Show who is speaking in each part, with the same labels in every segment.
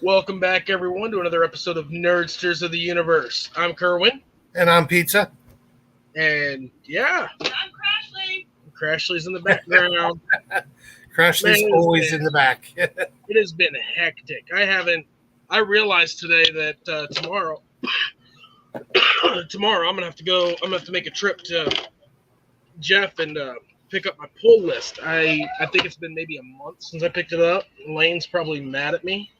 Speaker 1: Welcome back, everyone, to another episode of Nerdsters of the Universe. I'm Kerwin,
Speaker 2: And I'm Pizza.
Speaker 1: and Crashly's in the background.
Speaker 2: Crashly's
Speaker 1: Man,
Speaker 2: always in the back.
Speaker 1: it has been hectic. I realized today that tomorrow I'm gonna have to go. I'm gonna have to make a trip to Jeff and pick up my pull list. I think it's been maybe a month since I picked it up. Lane's probably mad at me.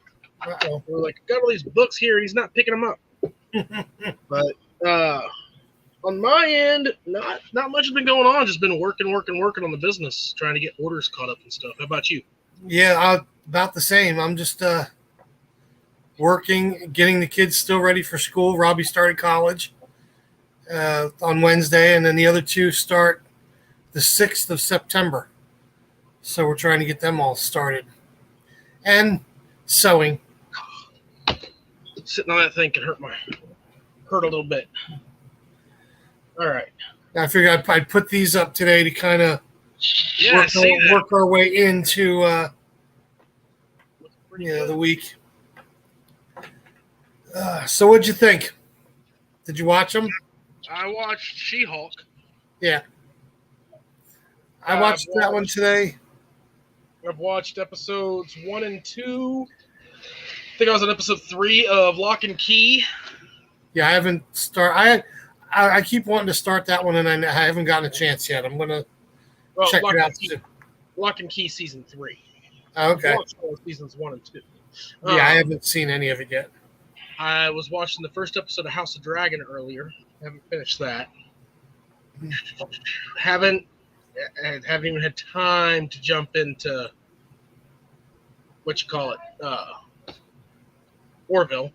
Speaker 2: Uh-oh.
Speaker 1: We're like, got all these books here, and he's not picking them up. But on my end, not much has been going on. Just been working on the business, trying to get orders caught up and stuff. How about you?
Speaker 2: Yeah, about the same. I'm just working, getting the kids still ready for school. Robbie started college on Wednesday, and then the other two start the 6th of September. So we're trying to get them all started. And sewing.
Speaker 1: Sitting on that thing can hurt a little bit. All right.
Speaker 2: I figured I'd put these up today to kind of work our way into the week. So what'd you think? Did you watch them?
Speaker 1: I watched SheHulk.
Speaker 2: Yeah. I watched that one today.
Speaker 1: I've watched episodes 1 and 2. I think I was on episode 3 of Lock and Key.
Speaker 2: Yeah, I haven't started. I keep wanting to start that one, and I haven't gotten a chance yet. I'm gonna check it out soon.
Speaker 1: Lock and Key season 3.
Speaker 2: Okay.
Speaker 1: Seasons 1 and 2.
Speaker 2: Yeah, I haven't seen any of it yet.
Speaker 1: I was watching the first episode of House of Dragon earlier. Haven't finished that. Haven't even had time to jump into Orville.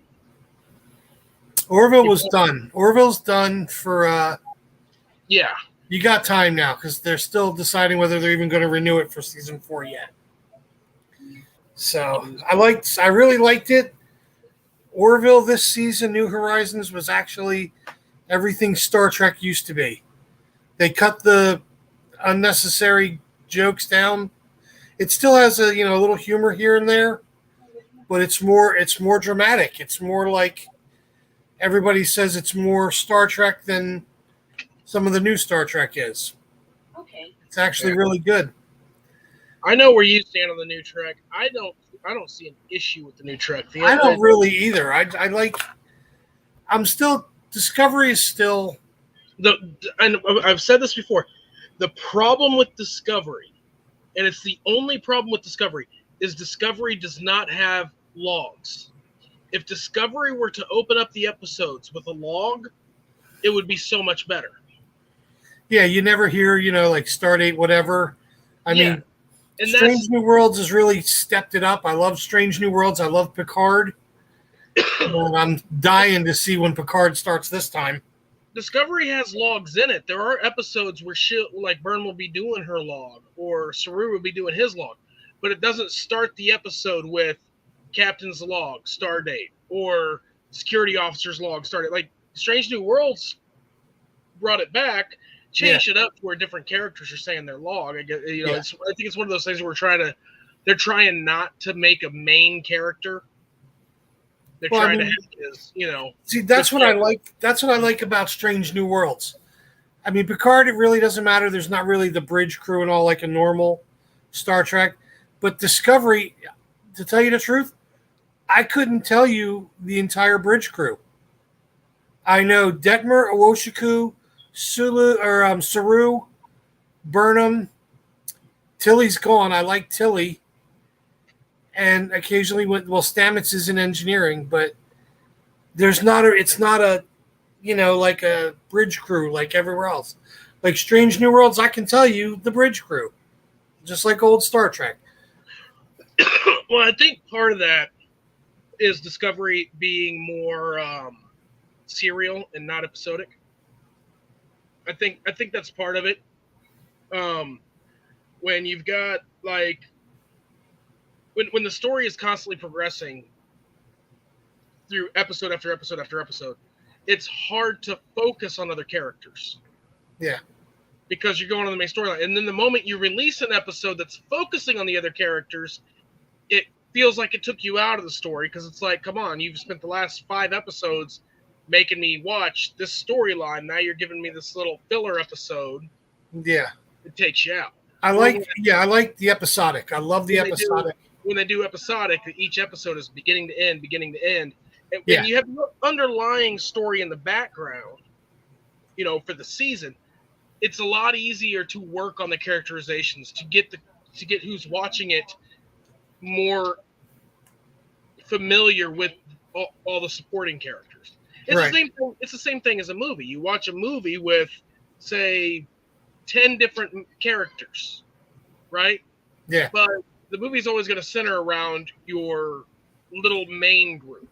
Speaker 2: Orville was done. Orville's done for.
Speaker 1: Yeah.
Speaker 2: You got time now because they're still deciding whether they're even going to renew it for season 4 yet. So I really liked it. Orville this season, New Horizons, was actually everything Star Trek used to be. They cut the unnecessary jokes down. It still has a little humor here and there, but it's more dramatic. It's more like everybody says it's more Star Trek than some of the new Star Trek is. Okay. It's actually really good.
Speaker 1: I know where you stand on the new Trek. I don't see an issue with the new Trek.
Speaker 2: I don't really either. Discovery is still
Speaker 1: and I've said this before. The problem with Discovery, and it's the only problem with Discovery, is Discovery does not have logs. If Discovery were to open up the episodes with a log, it would be so much better.
Speaker 2: Yeah, you never hear, like Stardate, whatever. I mean, and Strange New Worlds has really stepped it up. I love Strange New Worlds. I love Picard. I'm dying to see when Picard starts this time.
Speaker 1: Discovery has logs in it. There are episodes where Byrne will be doing her log, or Saru will be doing his log, but it doesn't start the episode with Captain's log, Stardate, or Security Officer's log, Stardate. Like Strange New Worlds brought it back, changed it up to where different characters are saying their log. I guess I think it's one of those things where they're trying not to make a main character. They're trying to have his,
Speaker 2: See, that's what I like. That's what I like about Strange New Worlds. I mean, Picard, it really doesn't matter. There's not really the bridge crew and all like a normal Star Trek. But Discovery, to tell you the truth, I couldn't tell you the entire bridge crew. I know Detmer, Owoshiku, Saru, Burnham. Tilly's gone. I like Tilly. And occasionally, Stamets is in engineering, but it's not a like a bridge crew like everywhere else. Like Strange New Worlds, I can tell you the bridge crew, just like old Star Trek.
Speaker 1: Well, I think part of that is Discovery being more serial and not episodic. I think that's part of it. When you've got when the story is constantly progressing through episode after episode after episode, it's hard to focus on other characters.
Speaker 2: Yeah.
Speaker 1: Because you're going on the main storyline. And then the moment you release an episode that's focusing on the other characters, it feels like it took you out of the story because it's like, come on, you've spent the last 5 episodes making me watch this storyline. Now you're giving me this little filler episode.
Speaker 2: Yeah.
Speaker 1: It takes you out.
Speaker 2: I like the episodic. I love the episodic.
Speaker 1: When they do episodic, each episode is beginning to end. And when you have no underlying story in the background, for the season, it's a lot easier to work on the characterizations to get who's watching it more familiar with all the supporting characters. It's the same thing. It's the same thing as a movie. You watch a movie with, say, 10 different characters, right?
Speaker 2: Yeah.
Speaker 1: But the movie's always going to center around your little main group.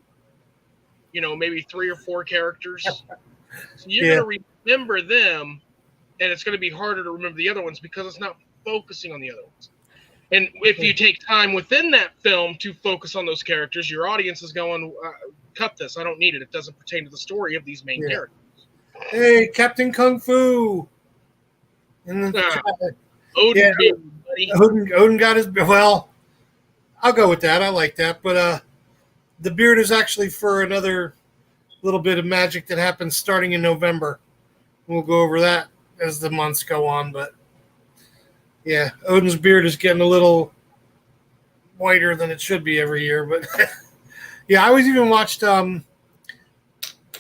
Speaker 1: Maybe 3 or 4 characters. So you're going to remember them, and it's going to be harder to remember the other ones because it's not focusing on the other ones. And if you take time within that film to focus on those characters, your audience is going, cut this. I don't need it. It doesn't pertain to the story of these main characters.
Speaker 2: Hey, Captain Kung Fu. And Odin got his... Well, I'll go with that. I like that. But the beard is actually for another little bit of magic that happens starting in November. We'll go over that as the months go on. But, yeah, Odin's beard is getting a little whiter than it should be every year. But, yeah, I always even watched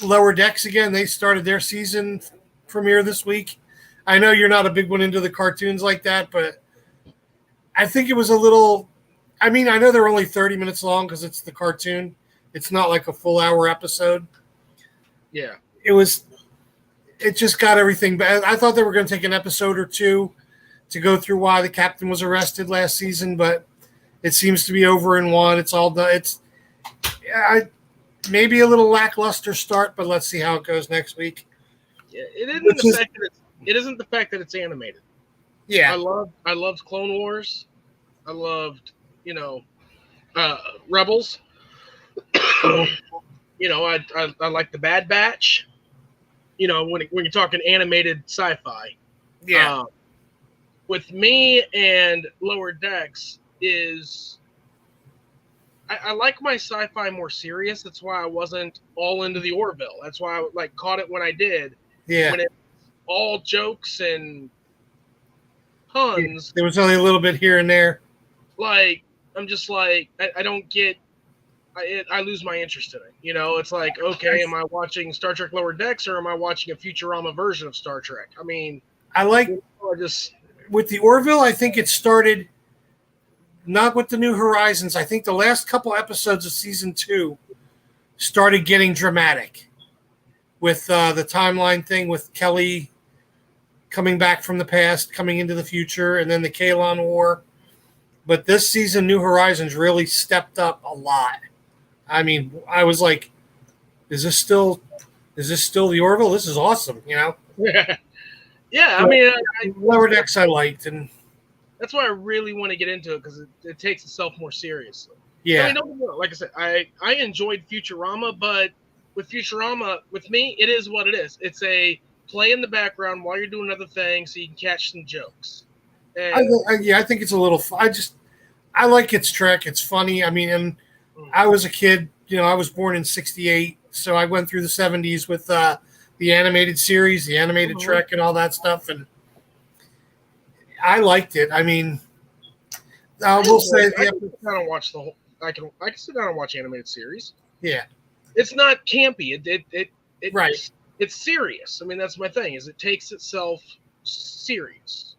Speaker 2: Lower Decks again. They started their season premiere this week. I know you're not a big one into the cartoons like that, but I think it was a little... I mean, I know they're only 30 minutes long because it's the cartoon. It's not like a full hour episode.
Speaker 1: Yeah.
Speaker 2: It just got everything. But I thought they were going to take an episode or 2 to go through why the captain was arrested last season, but it seems to be over in 1. It's all done. Maybe a little lackluster start, but let's see how it goes next week.
Speaker 1: Yeah, it isn't the fact that it's animated.
Speaker 2: Yeah.
Speaker 1: I loved Clone Wars. I loved, Rebels. I like the Bad Batch. When you're talking animated sci-fi.
Speaker 2: Yeah.
Speaker 1: With me and Lower Decks is I like my sci-fi more serious. That's why I wasn't all into the Orville. That's why I caught it when I did.
Speaker 2: Yeah.
Speaker 1: When it's all jokes and puns.
Speaker 2: There was only a little bit here and there.
Speaker 1: I'm just I don't get. I lose my interest in it. It's like, okay, am I watching Star Trek Lower Decks or am I watching a Futurama version of Star Trek? I mean,
Speaker 2: with the Orville, I think it started not with the New Horizons. I think the last couple episodes of season 2 started getting dramatic with the timeline thing with Kelly coming back from the past, coming into the future, and then the Kalon War. But this season, New Horizons really stepped up a lot. I mean, I was like, is this still the Orville? This is awesome,
Speaker 1: Yeah. I mean,
Speaker 2: Lower Decks I liked, and
Speaker 1: that's why I really want to get into it because it takes itself more seriously.
Speaker 2: Yeah.
Speaker 1: I mean, like I said, I enjoyed Futurama, but with Futurama, with me, it is what it is. It's a play in the background while you're doing other things so you can catch some jokes.
Speaker 2: I think it's a little. I like its Trek. It's funny. I mean, and I was a kid. I was born in '68, so I went through the '70s with the animated series, the animated Trek, and all that stuff, and I liked it. I mean, I will say
Speaker 1: I can sit down and watch the whole. I can sit down and watch animated series.
Speaker 2: Yeah,
Speaker 1: it's not campy.
Speaker 2: Right.
Speaker 1: It's serious. I mean, that's my thing. Is it takes itself serious.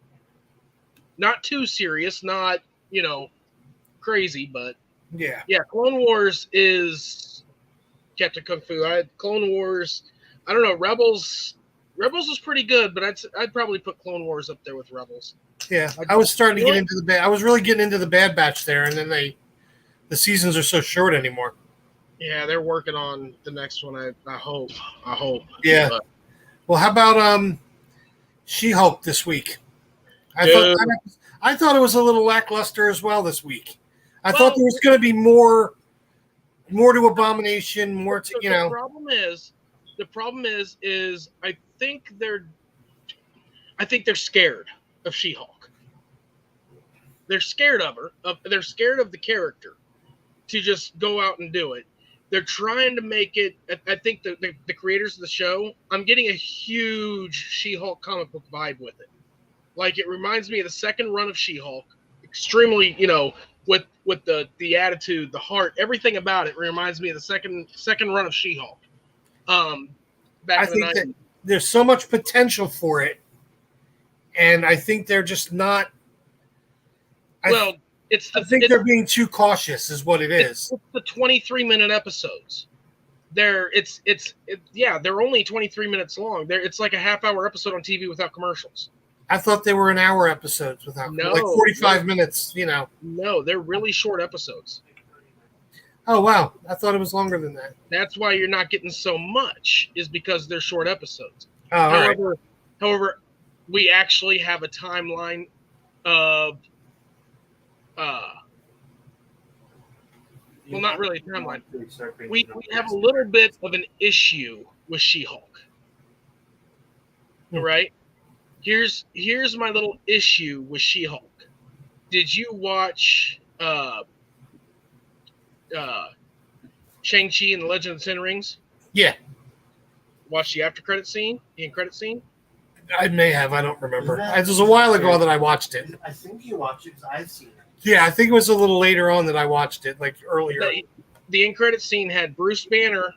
Speaker 1: Not too serious, not, crazy, but
Speaker 2: yeah.
Speaker 1: Clone Wars is Captain Kung Fu. Clone Wars, I don't know, Rebels was pretty good, but I'd probably put Clone Wars up there with Rebels.
Speaker 2: Yeah, I was starting to get into I was really getting into the Bad Batch there, and then the seasons are so short anymore.
Speaker 1: Yeah, they're working on the next one. I hope.
Speaker 2: Yeah. But, well, how about SheHulk this week? I thought it was a little lackluster as well this week. I thought there was going to be more to Abomination, more to
Speaker 1: The problem is I think they're scared of SheHulk. They're scared of her. They're scared of the character. to just go out and do it. They're trying to make it. I think the creators of the show. I'm getting a huge She-Hulk comic book vibe with it. Like it reminds me of the second run of She-Hulk. Extremely, with the attitude, the heart, everything about it reminds me of the second run of She-Hulk. Back
Speaker 2: I
Speaker 1: in the
Speaker 2: think that
Speaker 1: 90s.
Speaker 2: there's so much potential for it, and I think they're just not.
Speaker 1: Well,
Speaker 2: I think they're being too cautious, is what it is.
Speaker 1: It's the 23-minute episodes. They're only 23 minutes long. It's like a half-hour episode on TV without commercials.
Speaker 2: I thought they were an hour episodes without like 45 minutes.
Speaker 1: No, they're really short episodes.
Speaker 2: Oh wow, I thought it was longer than that.
Speaker 1: That's why you're not getting so much, is because they're short episodes.
Speaker 2: Oh,
Speaker 1: however, we actually have a timeline of well, not really a timeline. We have a little bit of an issue with She-Hulk. Right? Here's my little issue with She-Hulk. Did you watch Shang-Chi and the Legend of the Ten Rings?
Speaker 2: Yeah.
Speaker 1: Watch the after credit scene, the end credit scene?
Speaker 2: I may have. I don't remember. It was a while ago that I watched it.
Speaker 3: I think you watched it because I've seen it.
Speaker 2: Yeah, I think it was a little later on that I watched it, like earlier.
Speaker 1: The end credit scene had Bruce Banner,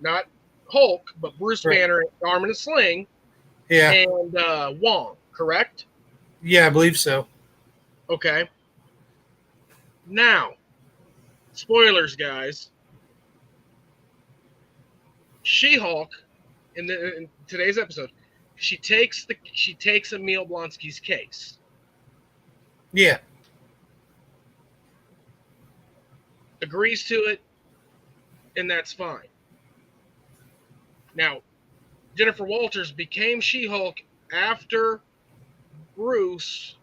Speaker 1: not Hulk, but Bruce Banner, arm in a sling, and Wong, correct?
Speaker 2: Yeah, I believe so.
Speaker 1: Okay. Now, spoilers, guys. She-Hulk, in today's episode, she takes Emil Blonsky's case.
Speaker 2: Yeah.
Speaker 1: Agrees to it, and that's fine. Now, Jennifer Walters became She-Hulk after Bruce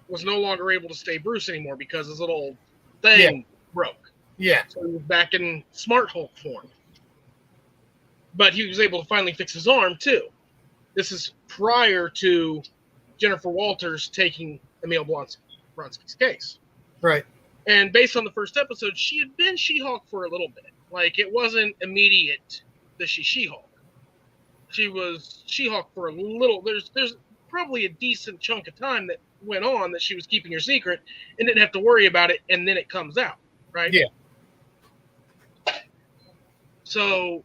Speaker 1: was no longer able to stay Bruce anymore because his little thing broke.
Speaker 2: Yeah.
Speaker 1: So he was back in Smart Hulk form. But he was able to finally fix his arm, too. This is prior to Jennifer Walters taking Emil Blonsky's case.
Speaker 2: Right.
Speaker 1: And based on the first episode, she had been She-Hulk for a little bit. Like, it wasn't immediate that she's She-Hulk. She was She-Hulk for a little. There's probably a decent chunk of time that went on that she was keeping her secret and didn't have to worry about it, and then it comes out, right?
Speaker 2: Yeah.
Speaker 1: So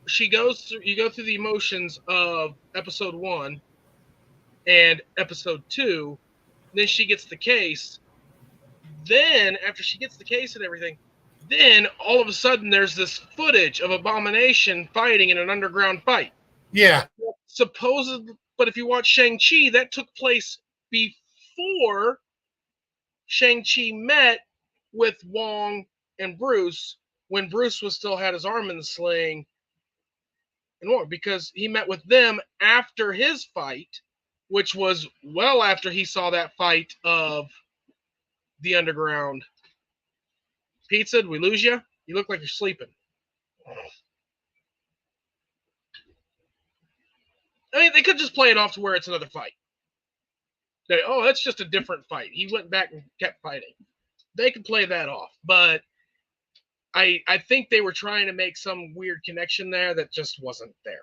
Speaker 1: you go through the emotions of episode 1 and episode 2, then she gets the case. Then, after she gets the case and everything, then all of a sudden there's this footage of Abomination fighting in an underground fight.
Speaker 2: Yeah.
Speaker 1: Supposedly, but if you watch Shang-Chi, that took place before Shang-Chi met with Wong and Bruce, when Bruce still had his arm in the sling, and more, because he met with them after his fight, which was well after he saw that fight of the underground. Pizza, did we lose you? You look like you're sleeping. I mean, they could just play it off to where it's another fight. That's just a different fight. He went back and kept fighting. They could play that off, but I think they were trying to make some weird connection there that just wasn't there,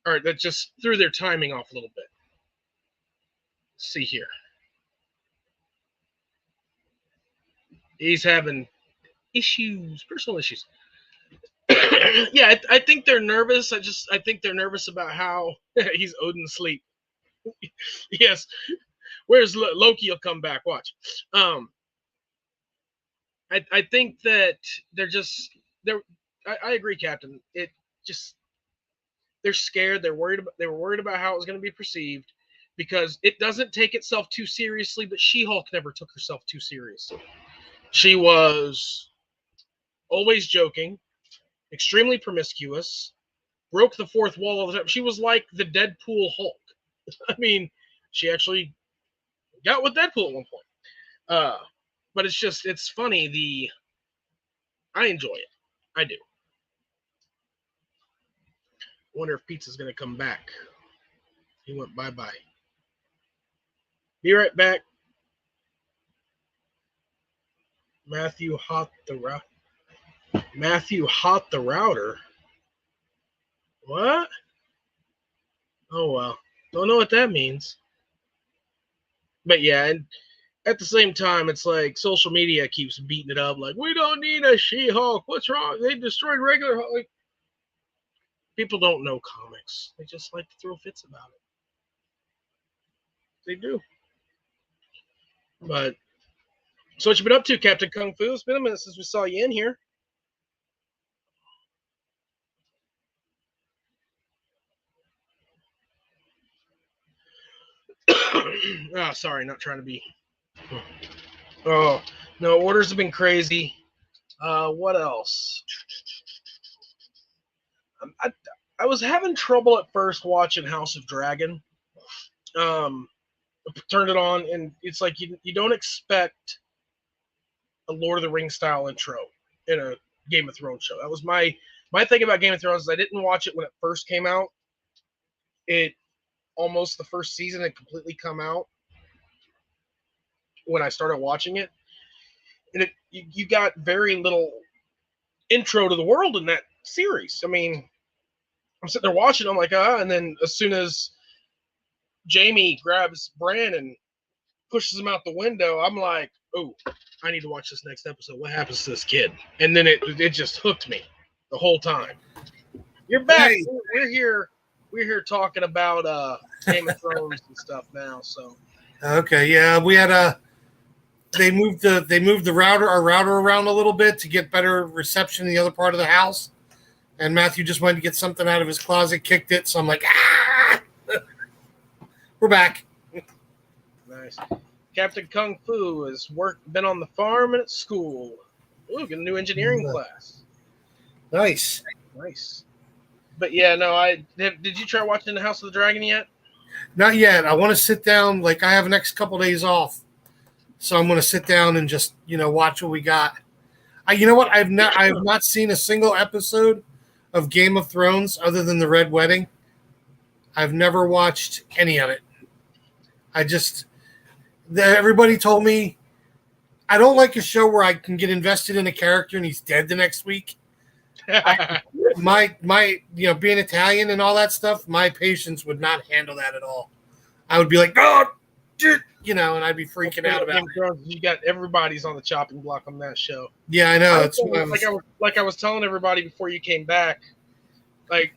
Speaker 1: or that just threw their timing off a little bit. Let's see here. He's having personal issues. Yeah, I think they're nervous. I think they're nervous about how he's Odin sleep. Yes. Where's Loki? Will come back. Watch. I think that I agree, Captain. They're scared. They were worried about how it was going to be perceived, because it doesn't take itself too seriously. But She-Hulk never took herself too seriously. She was always joking, extremely promiscuous, broke the fourth wall all the time. She was like the Deadpool Hulk. I mean, she actually got with Deadpool at one point. But it's funny. I enjoy it. I do. Wonder if Pizza's going to come back. He went bye-bye. Be right back. Matthew Hot the Matthew Hot the Router. What? Oh well. Don't know what that means. But yeah, and at the same time, it's like social media keeps beating it up. Like, we don't need a She-Hulk. What's wrong? They destroyed regular Hulk. Like, people don't know comics. They just like to throw fits about it. They do. But so what you been up to, Captain Kung Fu? It's been a minute since we saw you in here. Oh, sorry, not trying to be. Oh no, orders have been crazy. What else? I was having trouble at first watching House of Dragon. Turned it on, and it's like you don't expect a Lord of the Rings style intro in a Game of Thrones show. That was my thing about Game of Thrones. Is I didn't watch it when it first came out. It almost the first season had completely come out when I started watching it, and you got very little intro to the world in that series. I mean, I'm sitting there watching, I'm like, and then as soon as Jamie grabs Bran and pushes him out the window, I'm like, oh, I need to watch this next episode. What happens to this kid? And then it just hooked me the whole time. You're back. Hey. We're here talking about Game of Thrones and stuff now. So
Speaker 2: okay, yeah, we had they moved the router around a little bit to get better reception in the other part of the house. And Matthew just wanted to get something out of his closet, kicked it. So I'm like, we're back.
Speaker 1: Nice. Captain Kung Fu has been on the farm and at school. Ooh, get a new engineering class.
Speaker 2: Nice.
Speaker 1: But yeah, no, did you try watching the House of the Dragon yet?
Speaker 2: Not yet. I want to sit down. Like, I have the next couple days off, so I'm going to sit down and just watch what we got. You know what? I have not seen a single episode of Game of Thrones other than the Red Wedding. I've never watched any of it. Everybody told me I don't like a show where I can get invested in a character and he's dead the next week. My being Italian and all that stuff, my patience would not handle that at all. I would be like, oh, and I'd be freaking out about it.
Speaker 1: You got everybody's on the chopping block on that show.
Speaker 2: Yeah, I know.
Speaker 1: I was telling everybody before you came back. Like,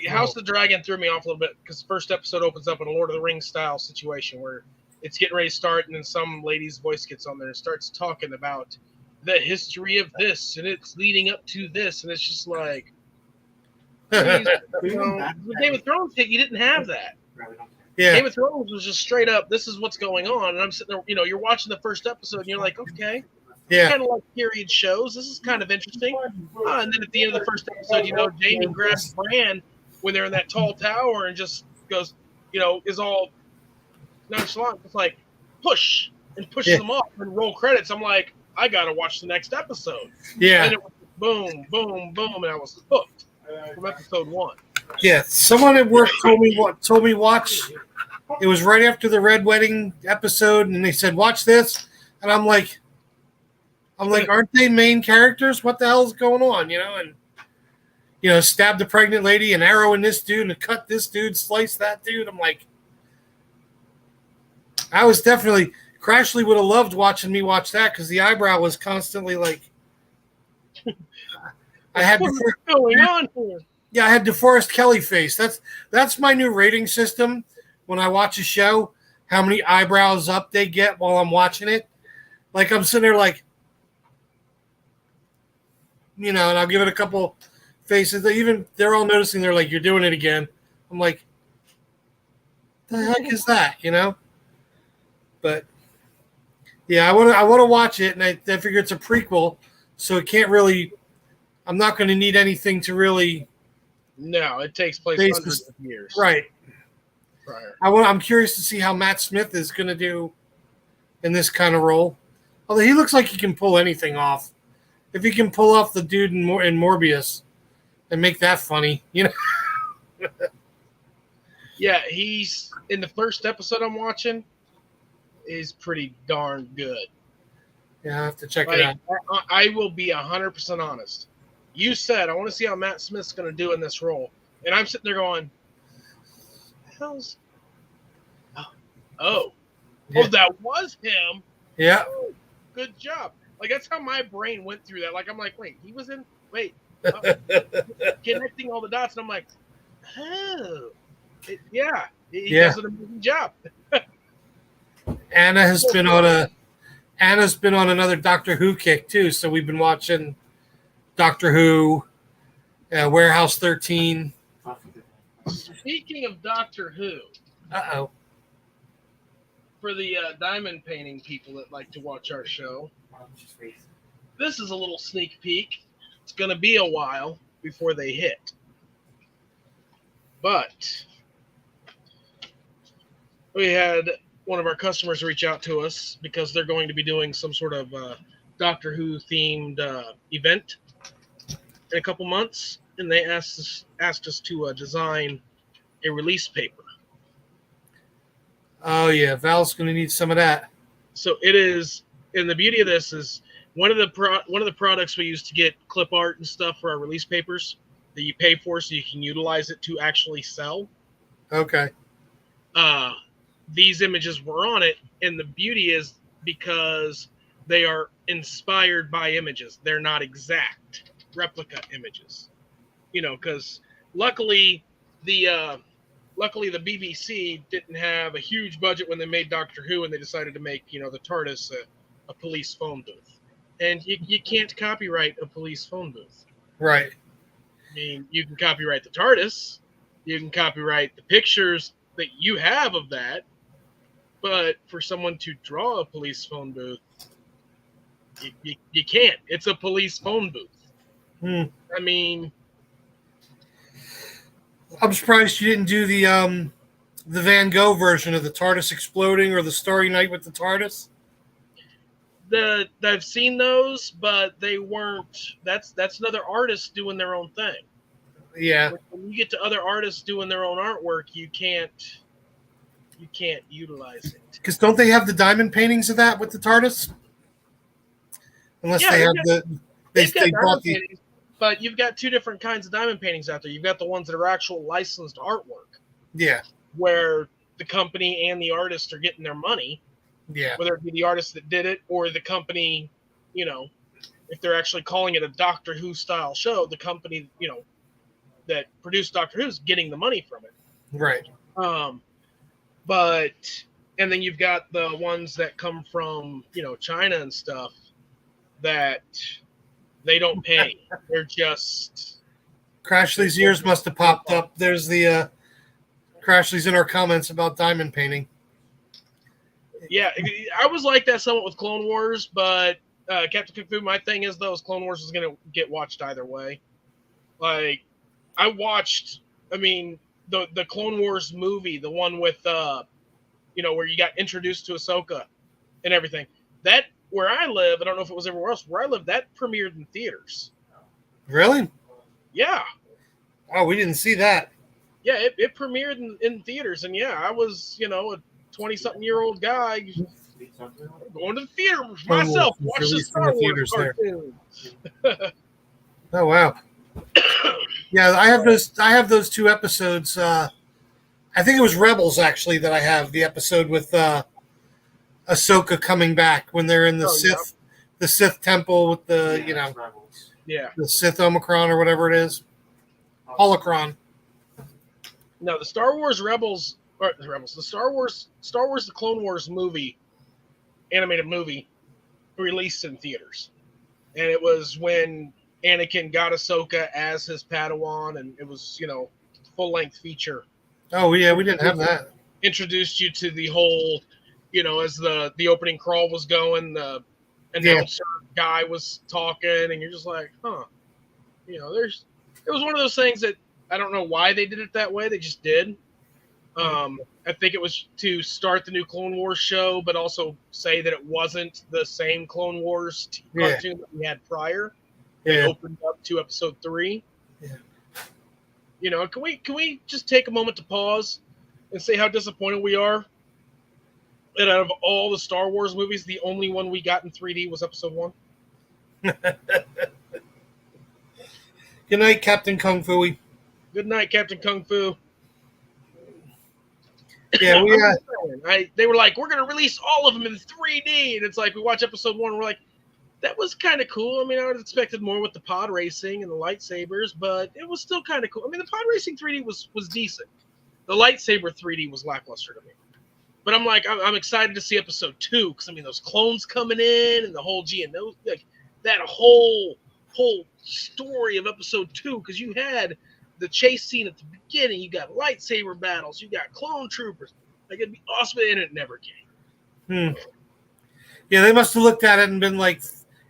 Speaker 1: House of the Dragon threw me off a little bit because the first episode opens up in a Lord of the Rings style situation where it's getting ready to start, and then some lady's voice gets on there and starts talking about the history of this, and it's leading up to this, and it's just like, when Game of Thrones hit, you didn't have that.
Speaker 2: Yeah.
Speaker 1: Game of Thrones was just straight up, this is what's going on, and I'm sitting there, you're watching the first episode, and you're like, okay.
Speaker 2: Yeah.
Speaker 1: Kind of like period shows. This is kind of interesting. And then at the end of the first episode, Jamie grabs Bran when they're in that tall tower and just goes, is all nonchalant. It's like, push, and pushes them off and roll credits. I'm like, I got to watch the next episode.
Speaker 2: Yeah.
Speaker 1: And it was boom, boom, boom, and I was hooked from episode 1.
Speaker 2: Yeah. Someone at work told me watch. It was right after the Red Wedding episode, and they said, watch this. And I'm like, aren't they main characters? What the hell is going on? And stab the pregnant lady, and arrow in this dude, and cut this dude, slice that dude. I'm like, I was definitely Crashly would have loved watching me watch that because the eyebrow was constantly like. I had
Speaker 1: what's going on here?
Speaker 2: Yeah, I had DeForest Kelly face. That's my new rating system when I watch a show. How many eyebrows up they get while I'm watching it? Like I'm sitting there like. And I'll give it a couple faces. They're all noticing. They're like, "You're doing it again." I'm like, "The heck is that?" But yeah, I want to watch it, and I figure it's a prequel, so it can't really. I'm not going to need anything to really.
Speaker 1: No, it takes place hundreds of years.
Speaker 2: Right.
Speaker 1: Prior.
Speaker 2: I'm curious to see how Matt Smith is going to do in this kind of role. Although he looks like he can pull anything off. If he can pull off the dude in Morbius and make that funny,
Speaker 1: Yeah, he's in the first episode I'm watching is pretty darn good.
Speaker 2: Yeah, I have to check it
Speaker 1: Like,
Speaker 2: out.
Speaker 1: I will be 100% honest. You said I want to see how Matt Smith's going to do in this role, and I'm sitting there going, "Hell's oh,
Speaker 2: Yeah.
Speaker 1: that was him.
Speaker 2: Yeah.
Speaker 1: Woo, good job." Like that's how my brain went through that. Like I'm like, wait, he was in. Wait, uh, connecting all the dots, and I'm like, oh, yeah, he
Speaker 2: Yeah.
Speaker 1: does an amazing job.
Speaker 2: Anna's been on another Doctor Who kick too. So we've been watching Doctor Who, Warehouse 13.
Speaker 1: Speaking of Doctor Who,
Speaker 2: Uh-oh.
Speaker 1: for the diamond painting people that like to watch our show, this is a little sneak peek. It's going to be a while before they hit. But we had one of our customers reach out to us because they're going to be doing some sort of Doctor Who themed event in a couple months, and they asked us to design a release paper.
Speaker 2: Oh yeah, Val's going to need some of that.
Speaker 1: So it is, and the beauty of this is one of the products we use to get clip art and stuff for our release papers that you pay for, so you can utilize it to actually sell.
Speaker 2: Okay.
Speaker 1: These images were on it, and the beauty is because they are inspired by images. They're not exact replica images, because luckily the BBC didn't have a huge budget when they made Doctor Who, and they decided to make the TARDIS a police phone booth, and you can't copyright a police phone booth.
Speaker 2: Right.
Speaker 1: I mean, you can copyright the TARDIS, you can copyright the pictures that you have of that, but for someone to draw a police phone booth, you can't. It's a police phone booth. I mean,
Speaker 2: I'm surprised you didn't do the Van Gogh version of the TARDIS exploding or the Starry Night with the TARDIS.
Speaker 1: I've seen those, but they weren't. That's another artist doing their own thing.
Speaker 2: Yeah.
Speaker 1: When you get to other artists doing their own artwork, you can't utilize it.
Speaker 2: Because don't they have the diamond paintings of that with the TARDIS? Unless they have they bought the.
Speaker 1: Paintings, but you've got two different kinds of diamond paintings out there. You've got the ones that are actual licensed artwork.
Speaker 2: Yeah.
Speaker 1: Where the company and the artist are getting their money.
Speaker 2: Yeah.
Speaker 1: Whether it be the artist that did it or the company, if they're actually calling it a Doctor Who style show, the company, that produced Doctor Who is getting the money from it.
Speaker 2: Right.
Speaker 1: And then you've got the ones that come from, China and stuff that they don't pay. They're just.
Speaker 2: Crashley's ears must have popped up. There's the Crashley's in our comments about diamond painting.
Speaker 1: Yeah, I was like that somewhat with Clone Wars, but Captain Kung Fu, my thing is, though, Clone Wars is going to get watched either way. Like, I watched, the Clone Wars movie, the one with, where you got introduced to Ahsoka and everything. That, where I live, I don't know if it was everywhere else, where I live, that premiered in theaters.
Speaker 2: Really?
Speaker 1: Yeah.
Speaker 2: Oh, we didn't see that.
Speaker 1: Yeah, it premiered in theaters, and yeah, I was, a 20-something-year-old guy going to the theater with myself, watch the Star Wars cartoon.
Speaker 2: Oh wow! Yeah, I have those two episodes. I think it was Rebels actually that I have the episode with Ahsoka coming back when they're in the Sith temple with the the Sith Omicron or whatever it is, Holocron.
Speaker 1: No, the Star Wars the Star Wars the Clone Wars movie, animated movie, released in theaters, and it was when Anakin got Ahsoka as his Padawan, and it was full length feature.
Speaker 2: Oh yeah, we didn't have that.
Speaker 1: Introduced you to the whole, as the opening crawl was going, the announcer guy was talking, and you're just like, huh, it was one of those things that I don't know why they did it that way. They just did. I think it was to start the new Clone Wars show, but also say that it wasn't the same Clone Wars cartoon that we had prior. They opened up to episode 3. Yeah. Can we just take a moment to pause and say how disappointed we are And out of all the Star Wars movies, the only one we got in 3D was Episode 1.
Speaker 2: Good night, Captain Kung Fu.
Speaker 1: Good night, Captain Kung Fu.
Speaker 2: Yeah,
Speaker 1: they were like, we're going to release all of them in 3D. And it's like, we watch Episode 1, and we're like, that was kind of cool. I mean, I would have expected more with the pod racing and the lightsabers, but it was still kind of cool. I mean, the pod racing 3D was decent. The lightsaber 3D was lackluster to me. But I'm like, I'm excited to see Episode 2, because, I mean, those clones coming in and the whole those, like, that whole story of Episode 2, because you had the chase scene at the beginning, you got lightsaber battles, you got clone troopers. Like, it'd be awesome, and it never came.
Speaker 2: Yeah, they must have looked at it and been like,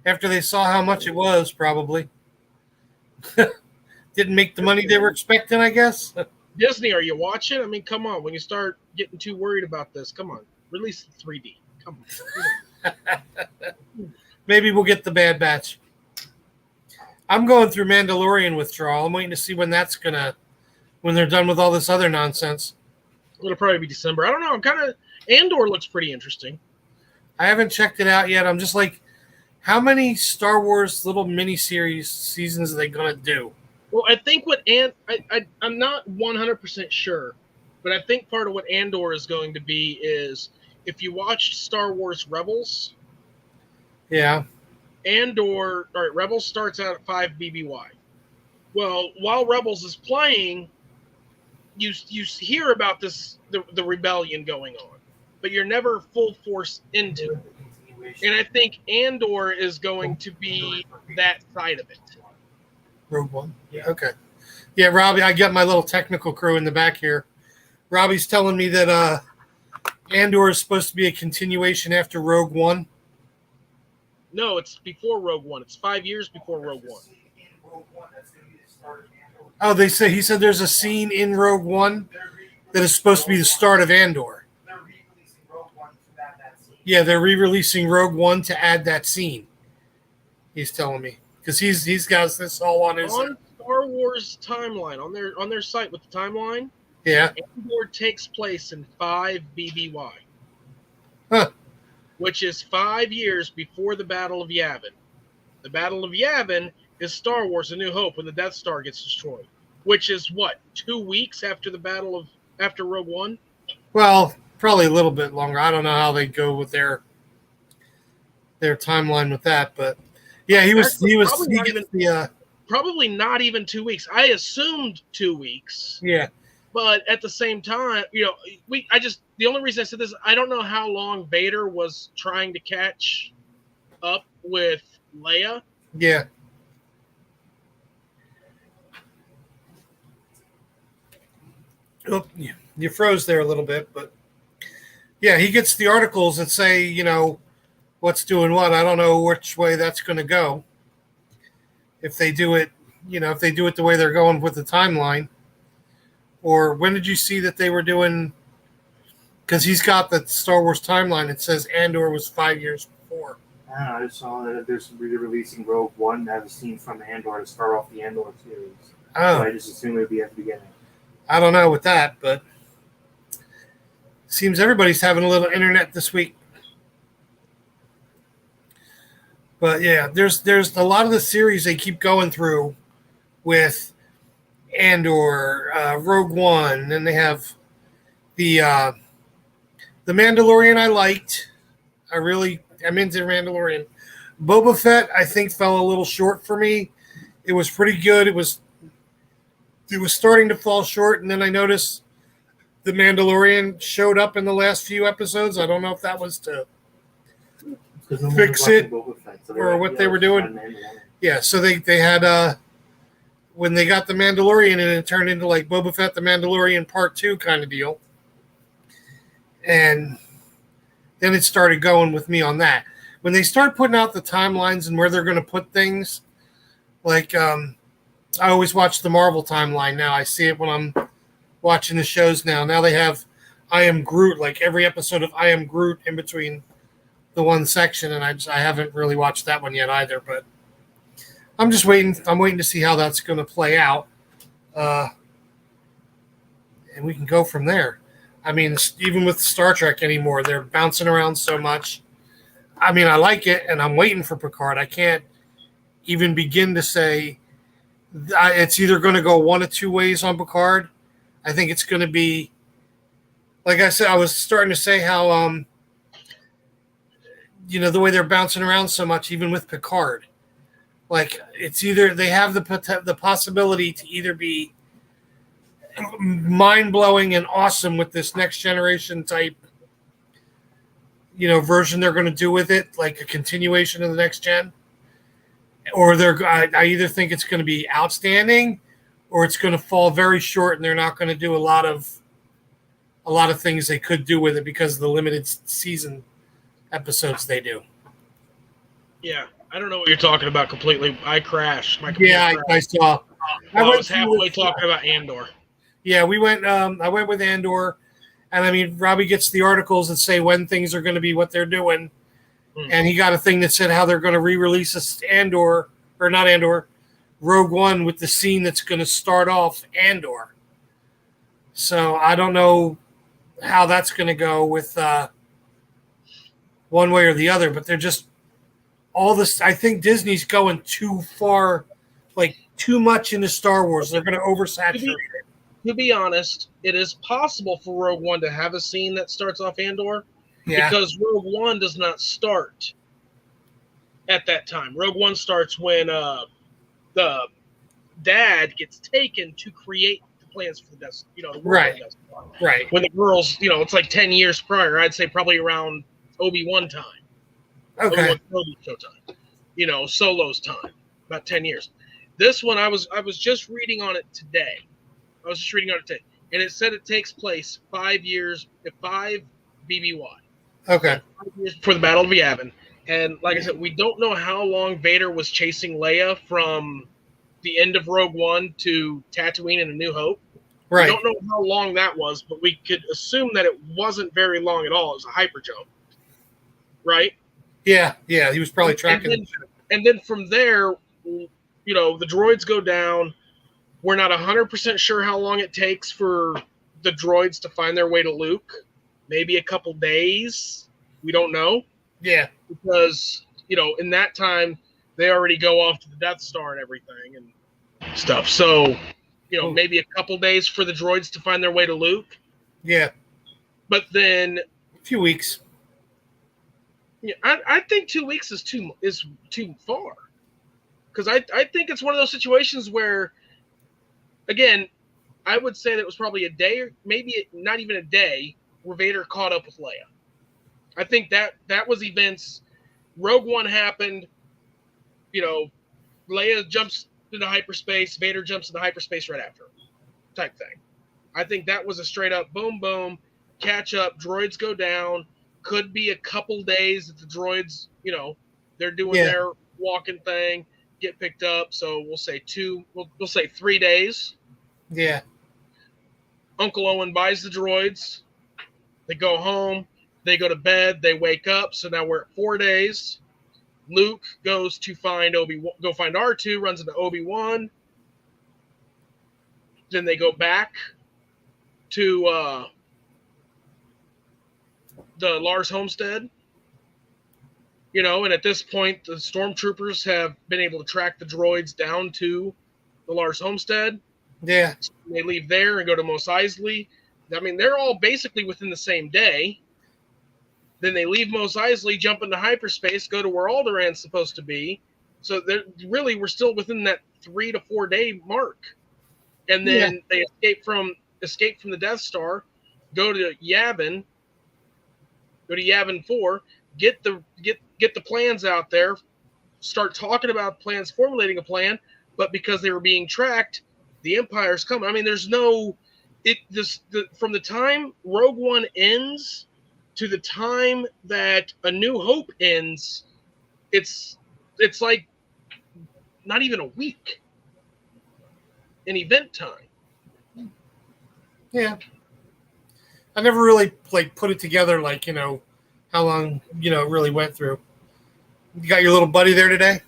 Speaker 2: after they saw how much it was, probably. Didn't make the money they were expecting, I guess.
Speaker 1: Disney, are you watching? I mean, come on. When you start getting too worried about this, come on. Release the 3D. Come on.
Speaker 2: Maybe we'll get the Bad Batch. I'm going through Mandalorian withdrawal. I'm waiting to see when they're done with all this other nonsense.
Speaker 1: It'll probably be December. I don't know. Andor looks pretty interesting.
Speaker 2: I haven't checked it out yet. I'm just like, how many Star Wars little miniseries seasons are they going to do?
Speaker 1: Well, I think I'm not 100% sure, but I think part of what Andor is going to be is, if you watched Star Wars Rebels,
Speaker 2: yeah,
Speaker 1: Rebels starts out at 5 BBY. Well, while Rebels is playing, you hear about the rebellion going on, but you're never full force into it. And I think Andor is going to be that side of it.
Speaker 2: Rogue One. Yeah. Okay. Yeah, Robbie, I got my little technical crew in the back here. Robbie's telling me that Andor is supposed to be a continuation after Rogue One.
Speaker 1: No, it's before Rogue One. It's 5 years before Rogue One.
Speaker 2: Oh, he said there's a scene in Rogue One that is supposed to be the start of Andor.
Speaker 3: They're re-releasing Rogue One to add that scene.
Speaker 2: Yeah, they're re-releasing Rogue One to add that scene. He's telling me. Because he's got this all on his
Speaker 1: Star Wars timeline on their site with the timeline.
Speaker 2: Yeah,
Speaker 1: Andor takes place in 5 BBY, which is 5 years before the Battle of Yavin. The Battle of Yavin is Star Wars: A New Hope, when the Death Star gets destroyed, which is what, 2 weeks after after Rogue One.
Speaker 2: Well, probably a little bit longer. I don't know how they go with their timeline with that, but. Yeah,
Speaker 1: probably not even 2 weeks. I assumed 2 weeks.
Speaker 2: Yeah.
Speaker 1: But at the same time, the only reason I said this, I don't know how long Vader was trying to catch up with Leia.
Speaker 2: Yeah. Oh, you froze there a little bit, but yeah, he gets the articles that say, what's doing what. I don't know which way that's going to go. If they do it, the way they're going with the timeline. Or when did you see that they were doing? Because he's got the Star Wars timeline. It says Andor was 5 years before.
Speaker 3: I just saw that there's re-releasing Rogue One to have a scene from Andor to start off the Andor series.
Speaker 2: Oh.
Speaker 3: So I just assumed it would be at the beginning.
Speaker 2: I don't know with that, but seems everybody's having a little internet this week. But yeah, there's a lot of the series they keep going through with Andor, Rogue One, and then they have the Mandalorian. I liked. I'm into Mandalorian. Boba Fett, I think, fell a little short for me. It was pretty good. It was starting to fall short, and then I noticed the Mandalorian showed up in the last few episodes. I don't know if that was to fix it or what they were doing. Yeah, so they had when they got the Mandalorian, and it turned into like Boba Fett the Mandalorian Part 2 kind of deal. And then it started going with me on that. When they start putting out the timelines and where they're going to put things, like I always watch the Marvel timeline now. I see it when I'm watching the shows now. Now they have I Am Groot, like every episode of I Am Groot in between the one section, and I haven't really watched that one yet either, but I'm just waiting. I'm waiting to see how that's going to play out, and we can go from there. I mean, even with Star Trek anymore, they're bouncing around so much. I mean, I like it, and I'm waiting for Picard. I can't even begin to say it's either going to go one of two ways on Picard. I think it's going to be, like I said, I was starting to say how, the way they're bouncing around so much, even with Picard. Like, it's either they have the possibility to either be mind-blowing and awesome with this next generation type, version they're going to do with it, like a continuation of the next gen, or I either think it's going to be outstanding, or it's going to fall very short, and they're not going to do a lot of things they could do with it because of the limited season episodes they do.
Speaker 1: Yeah, I don't know what you're talking about completely. I crashed. My computer
Speaker 2: Yeah,
Speaker 1: crashed.
Speaker 2: I saw.
Speaker 1: I was halfway talking about Andor.
Speaker 2: Yeah, we went. I went with Andor, and I mean, Robbie gets the articles that say when things are going to be what they're doing, and he got a thing that said how they're going to re-release Andor, or not Andor, Rogue One with the scene that's going to start off Andor. So I don't know how that's going to go with one way or the other, but they're just all this. I think Disney's going too far, like too much into Star Wars. They're going to oversaturate it.
Speaker 1: To be honest, it is possible for Rogue One to have a scene that starts off Andor, because Rogue One does not start at that time. Rogue One starts when the dad gets taken to create the plans for the Death, the world
Speaker 2: Right.
Speaker 1: of the Death Star.
Speaker 2: Right.
Speaker 1: When the girls, it's like 10 years prior. I'd say probably around Obi-Wan time.
Speaker 2: Okay.
Speaker 1: Obi-Wan showtime. Solo's time. About 10 years. This one, I was just reading on it today. And it said it takes place 5 years, 5 BBY.
Speaker 2: Okay.
Speaker 1: 5 years before the Battle of Yavin. And like I said, we don't know how long Vader was chasing Leia from the end of Rogue One to Tatooine and A New Hope.
Speaker 2: Right.
Speaker 1: We don't know how long that was, but we could assume that it wasn't very long at all. It was a hyper jump. Right?
Speaker 2: Yeah, he was probably tracking.
Speaker 1: And then from there, the droids go down. We're not 100% sure how long it takes for the droids to find their way to Luke. Maybe a couple days. We don't know.
Speaker 2: Yeah.
Speaker 1: Because, in that time, they already go off to the Death Star and everything and stuff. So, maybe a couple days for the droids to find their way to Luke.
Speaker 2: Yeah.
Speaker 1: But then
Speaker 2: a few weeks.
Speaker 1: Yeah, I think 2 weeks is too far. Because I think it's one of those situations where, again, I would say that it was probably a day, or maybe not even a day, where Vader caught up with Leia. I think that was events. Rogue One happened. Leia jumps into hyperspace. Vader jumps into hyperspace right after, type thing. I think that was a straight up boom, boom, catch up. Droids go down. Could be a couple days that the droids, they're doing their walking thing, get picked up. So we'll say we'll say 3 days.
Speaker 2: Yeah.
Speaker 1: Uncle Owen buys the droids. They go home. They go to bed. They wake up. So now we're at 4 days. Luke goes to find find R2, runs into Obi-Wan. Then they go back to the Lars homestead. And at this point, the stormtroopers have been able to track the droids down to the Lars homestead.
Speaker 2: Yeah.
Speaker 1: So they leave there and go to Mos Eisley. I mean, they're all basically within the same day. Then they leave Mos Eisley, jump into hyperspace, go to where Alderaan's supposed to be. So we're still within that 3 to 4 day mark. And then they escape from the Death Star, go to Yavin 4, get the plans out there, start talking about plans, formulating a plan. But because they were being tracked, the Empire's coming. I mean, there's no from the time Rogue One ends to the time that A New Hope ends, it's like not even a week in event time.
Speaker 2: Yeah. I never really put it together how long it really went through. You got your little buddy there today?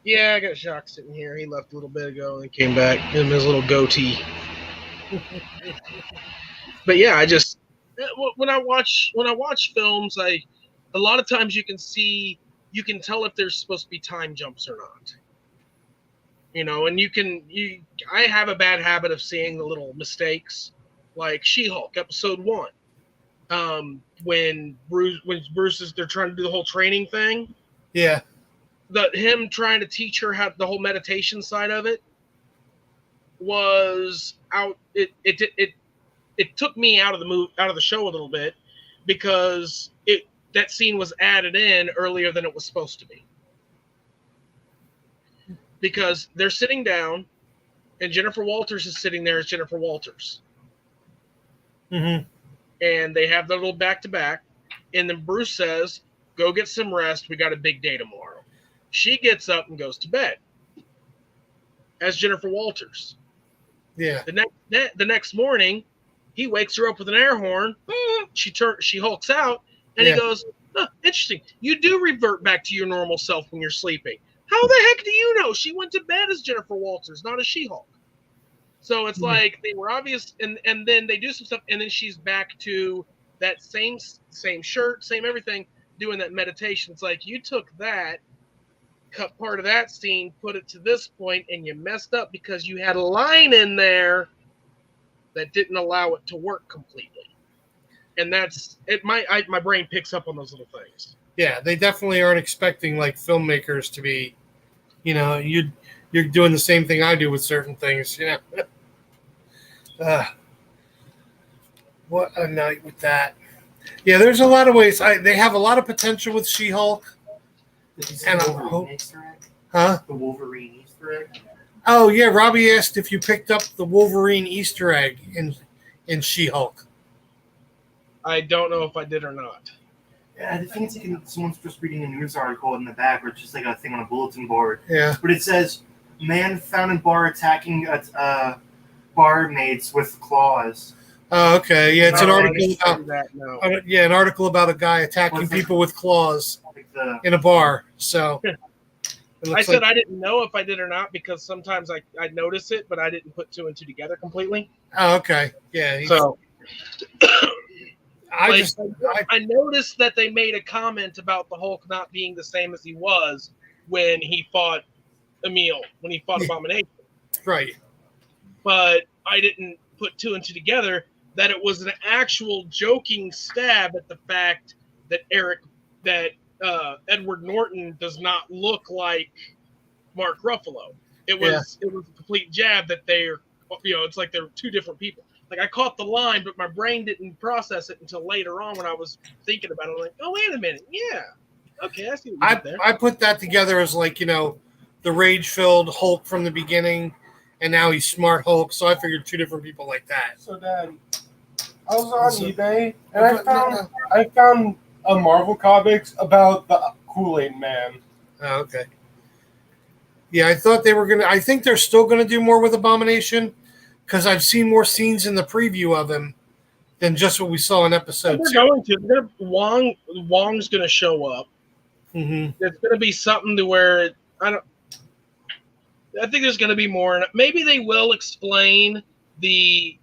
Speaker 1: Yeah, I got Jacques sitting here. He left a little bit ago and came back in his little goatee. But yeah, When I watch films, a lot of times you can tell if there's supposed to be time jumps or not. And I have a bad habit of seeing the little mistakes, like She-Hulk episode 1. When Bruce is they're trying to do the whole training thing.
Speaker 2: Yeah.
Speaker 1: Him trying to teach her how the whole meditation side of it was out. It took me out of the show a little bit, because that scene was added in earlier than it was supposed to be. Because they're sitting down, and Jennifer Walters is sitting there as Jennifer Walters.
Speaker 2: Mm-hmm.
Speaker 1: And they have their little back-to-back, and then Bruce says, "Go get some rest. We got a big day tomorrow." She gets up and goes to bed as Jennifer Walters.
Speaker 2: Yeah.
Speaker 1: The next morning, he wakes her up with an air horn. She hulks out, and he goes, "Interesting. You do revert back to your normal self when you're sleeping. How the heck do you know? She went to bed as Jennifer Walters, not as She-Hulk." So it's like they were obvious, and then they do some stuff, and then she's back to that same shirt, same everything, doing that meditation. It's like, you took that, cut part of that scene, put it to this point, and you messed up because you had a line in there that didn't allow it to work completely. And that's it. My brain picks up on those little things.
Speaker 2: Yeah, they definitely aren't expecting like filmmakers to be, you're doing the same thing I do with certain things, What a night with that. Yeah, there's a lot of ways. They have a lot of potential with She-Hulk.
Speaker 3: And the Wolverine Easter egg?
Speaker 2: Oh, yeah, Robbie asked if you picked up the Wolverine Easter egg in She-Hulk.
Speaker 1: I don't know if I did or not.
Speaker 3: Yeah, I think it's like someone's just reading a news article in the back, or it's just like a thing on a bulletin board.
Speaker 2: Yeah.
Speaker 3: But it says, "Man found in bar attacking barmaids with claws."
Speaker 2: Oh, okay. Yeah, it's an article about
Speaker 1: that,
Speaker 2: an article about a guy attacking people with claws in a bar. So
Speaker 1: I said I didn't know if I did or not, because sometimes I notice it, but I didn't put 2 and 2 together completely.
Speaker 2: Oh, okay. Yeah.
Speaker 1: So
Speaker 2: I
Speaker 1: noticed that they made a comment about the Hulk not being the same as he was when he fought Abomination.
Speaker 2: Right.
Speaker 1: But I didn't put 2 and 2 together, that it was an actual joking stab at the fact that Edward Norton does not look like Mark Ruffalo. It was a complete jab that it's like they're 2 different people. Like, I caught the line, but my brain didn't process it until later on when I was thinking about it. I'm like, oh, wait a minute. Yeah. Okay, I see what you did there.
Speaker 2: I put that together as like, the rage-filled Hulk from the beginning, and now he's Smart Hulk, so I figured 2 different people like that.
Speaker 4: So, Dad, I was on eBay, and I found a Marvel Comics about the Kool-Aid Man.
Speaker 2: Oh, okay. Yeah, I thought they were going to... I think they're still going to do more with Abomination, because I've seen more scenes in the preview of him than just what we saw in episode 2.
Speaker 1: They're going to. Wong's going to show up.
Speaker 2: Mm-hmm.
Speaker 1: There's going to be something to where... I think there's going to be more. Maybe they will explain the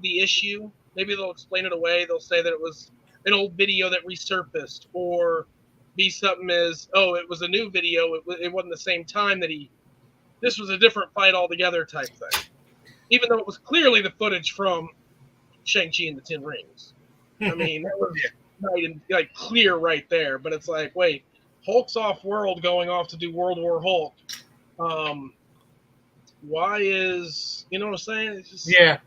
Speaker 1: issue. Maybe they'll explain it away. They'll say that it was an old video that resurfaced, or be something as, it was a new video. It wasn't the same time that this was a different fight altogether type thing. Even though it was clearly the footage from Shang-Chi and the 10 Rings. I mean, that was like clear right there. But it's like, wait, Hulk's off-world going off to do World War Hulk. Why is, you know what I'm saying? It's just,
Speaker 2: yeah.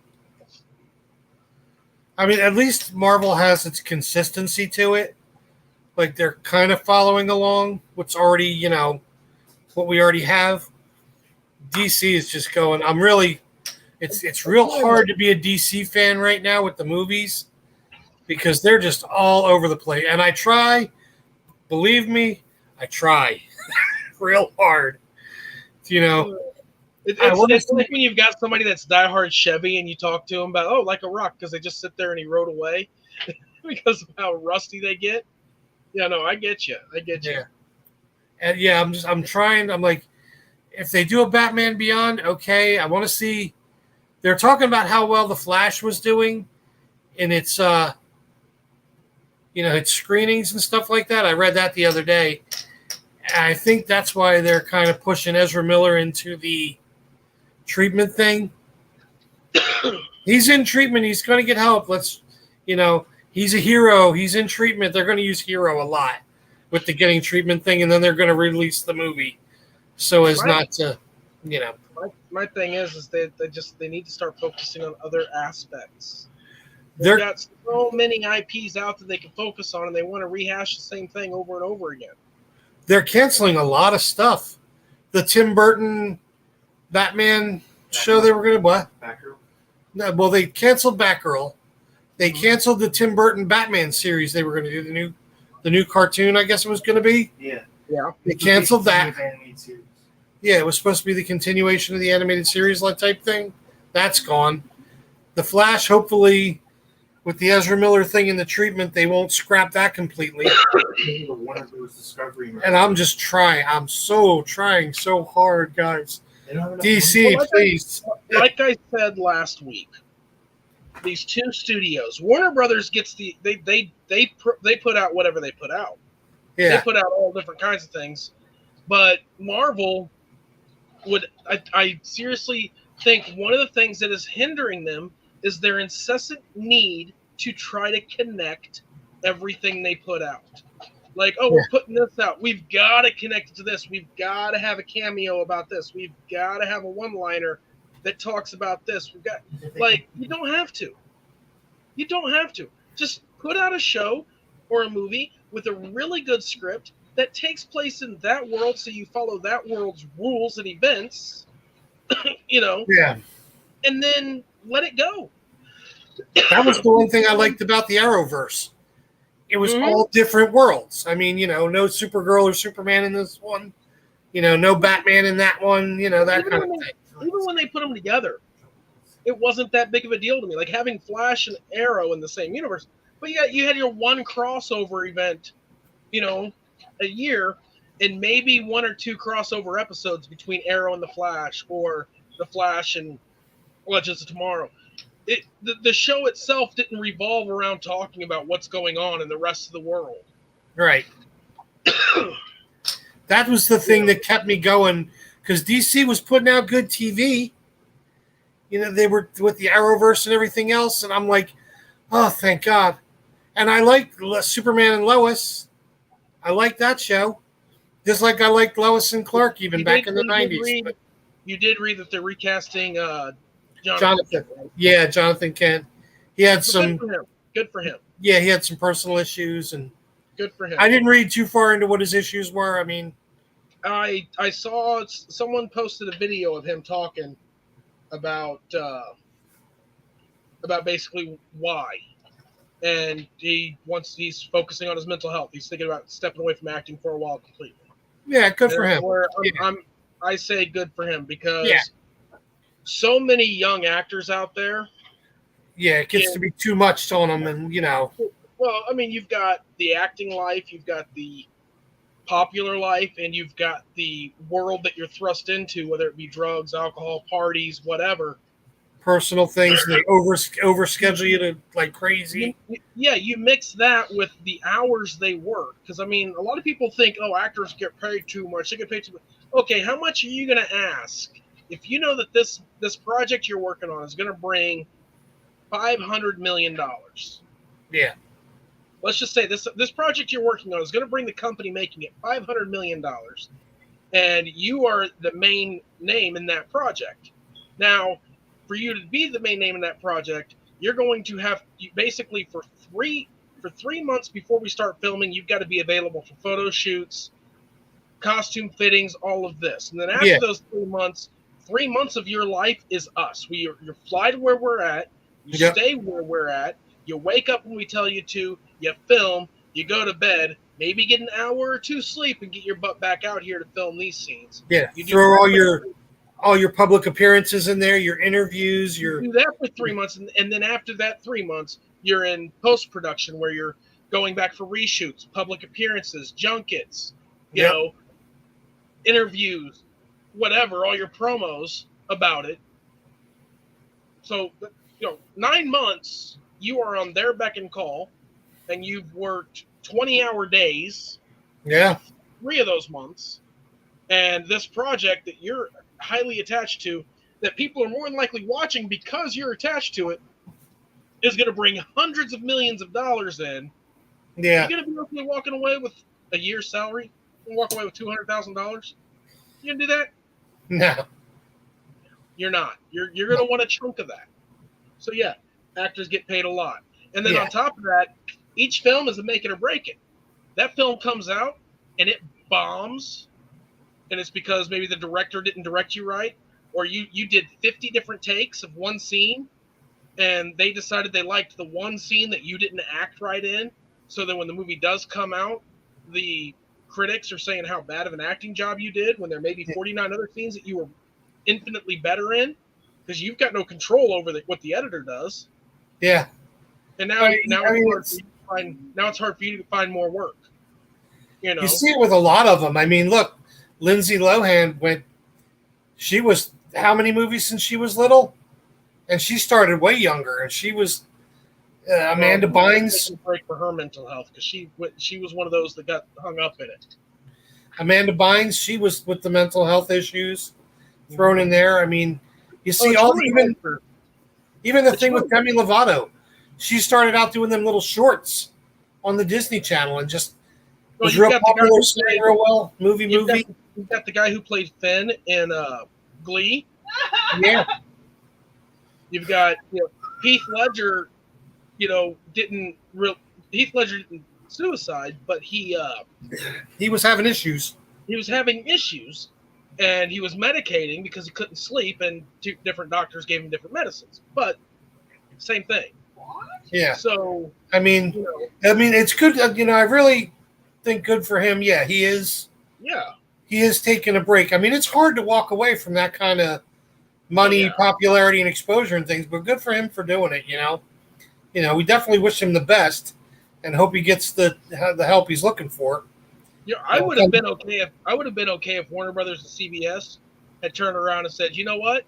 Speaker 2: I mean, at least Marvel has its consistency to it. Like, they're kind of following along what's already, what we already have. DC is just going, it's real hard to be a DC fan right now with the movies, because they're just all over the place. And I try, believe me, I try real hard.
Speaker 1: It's like when you've got somebody that's diehard Chevy and you talk to them about, like a rock, because they just sit there and he rode away because of how rusty they get. Yeah, no, I get you.
Speaker 2: Yeah. And yeah, I'm trying. I'm like, if they do a Batman Beyond, okay, I want to see. They're talking about how well the Flash was doing in its It's screenings and stuff like that. I read that the other day. And I think that's why they're kind of pushing Ezra Miller into the treatment thing. He's in treatment. He's going to get help. He's a hero. He's in treatment. They're going to use hero a lot with the getting treatment thing, and then they're going to release the movie so as not to,
Speaker 1: My thing is they need to start focusing on other aspects. They've got so many IPs out that they can focus on, and they want to rehash the same thing over and over again.
Speaker 2: They're canceling a lot of stuff. The Tim Burton Batman show they were going to what?
Speaker 3: Batgirl.
Speaker 2: No, well, they canceled Batgirl. They canceled the Tim Burton Batman series they were going to do, the new cartoon, I guess it was going to be.
Speaker 3: Yeah.
Speaker 2: They canceled that.
Speaker 3: Animated series.
Speaker 2: Yeah, it was supposed to be the continuation of the animated series type thing. That's gone. The Flash, hopefully, with the Ezra Miller thing and the treatment, they won't scrap that completely. And I'm just trying. I'm trying so hard, guys. DC, please.
Speaker 1: Like I said last week, these two studios, Warner Brothers gets they put out whatever they put out.
Speaker 2: Yeah.
Speaker 1: They put out all different kinds of things, but Marvel I seriously think one of the things that is hindering them is their incessant need to try to connect everything they put out. Like, we're putting this out. We've got to connect it to this. We've got to have a cameo about this. We've got to have a one-liner that talks about this. You don't have to. You don't have to. Just put out a show or a movie with a really good script that takes place in that world, so you follow that world's rules and events,
Speaker 2: Yeah.
Speaker 1: And then let it go.
Speaker 2: That was the one thing I liked about the Arrowverse. It was all different worlds. I mean, no Supergirl or Superman in this one. No Batman in that one. That kind of thing.
Speaker 1: Even when they put them together, it wasn't that big of a deal to me. Like having Flash and Arrow in the same universe. But you had your one crossover event, a year, and maybe one or two crossover episodes between Arrow and the Flash, or the Flash and Legends of Tomorrow. The show itself didn't revolve around talking about what's going on in the rest of the world.
Speaker 2: Right. That was the thing that kept me going, because DC was putting out good TV. They were with the Arrowverse and everything else, and I'm like, oh, thank God. And I like Superman and Lois. I like that show. Just like I liked Lois and Clark even back in the 90s.
Speaker 1: You did read that they're recasting
Speaker 2: Jonathan. Yeah, Jonathan Kent. He had some.
Speaker 1: Good for him.
Speaker 2: Yeah, he had some personal issues, and
Speaker 1: good for him.
Speaker 2: I didn't read too far into what his issues were. I mean,
Speaker 1: I saw someone posted a video of him talking about basically why, and he's focusing on his mental health. He's thinking about stepping away from acting for a while completely.
Speaker 2: Yeah, good for him.
Speaker 1: I say good for him, because so many young actors out there.
Speaker 2: Yeah, it gets to be too much on them, and
Speaker 1: Well, I mean, you've got the acting life, you've got the popular life, and you've got the world that you're thrust into, whether it be drugs, alcohol, parties, whatever.
Speaker 2: Personal things, and they overschedule you to like crazy.
Speaker 1: You mix that with the hours they work, because I mean, a lot of people think, actors get paid too much. They get paid too much. Okay, how much are you going to ask if you know that this project you're working on is going to bring $500 million?
Speaker 2: Yeah.
Speaker 1: Let's just say this project you're working on is going to bring the company making it $500 million, and you are the main name in that project. Now, for you to be the main name in that project, you're going to have basically for 3 months before we start filming, you've got to be available for photo shoots, costume fittings, all of this. And then after those 3 months of your life is us. You fly to where we're at, you stay where we're at, you wake up when we tell you to, you film, you go to bed, maybe get an hour or two sleep and get your butt back out here to film these scenes.
Speaker 2: Yeah, you throw all your public appearances in there, your interviews,
Speaker 1: You do that for 3 months, and then after that 3 months, you're in post-production where you're going back for reshoots, public appearances, junkets, interviews, whatever, all your promos about it. So, 9 months, you are on their beck and call, and you've worked 20-hour days,
Speaker 2: Yeah.
Speaker 1: 3 of those months, and this project that you're highly attached to, that people are more than likely watching because you're attached to it, is going to bring hundreds of millions of dollars in.
Speaker 2: Yeah.
Speaker 1: You're going to be okay walking away with a year's salary? You walk away with $200,000? You going to do that?
Speaker 2: No.
Speaker 1: You're not. You're going to want a chunk of that. So yeah, actors get paid a lot. And then
Speaker 2: Yeah.
Speaker 1: on top of that, each film is a make it or break it. That film comes out and it bombs, and it's because maybe the director didn't direct you right, or you did 50 different takes of one scene, and they decided they liked the one scene that you didn't act right in, so that when the movie does come out, the critics are saying how bad of an acting job you did when there may be 49 other scenes that you were infinitely better in, because you've got no control over what the editor does.
Speaker 2: Yeah.
Speaker 1: And now it's hard for you to find more work. You know,
Speaker 2: you see it with a lot of them. I mean, look, Lindsay Lohan she was how many movies since she was little? And she started way younger, and she was Amanda Bynes.
Speaker 1: Break for her mental health, because she was one of those that got hung up in it.
Speaker 2: Amanda Bynes, she was with the mental health issues thrown in there. I mean, you see even the thing with Demi Lovato. She started out doing them little shorts on the Disney Channel and just was real popular, sang real well. Movie.
Speaker 1: You've got the guy who played Finn in Glee.
Speaker 2: Yeah.
Speaker 1: You've got Heath Ledger. Heath Ledger didn't suicide, but he
Speaker 2: was having issues.
Speaker 1: He was having issues, and he was medicating because he couldn't sleep, and 2 different doctors gave him different medicines. But same thing.
Speaker 2: Yeah.
Speaker 1: So
Speaker 2: I mean, it's good. I really think good for him. Yeah, he is.
Speaker 1: Yeah.
Speaker 2: He is taking a break. I mean, it's hard to walk away from that kind of money, popularity, and exposure and things, but good for him for doing it. We definitely wish him the best and hope he gets the help he's looking for.
Speaker 1: Yeah, I would have been okay if Warner Brothers and CBS had turned around and said, you know what?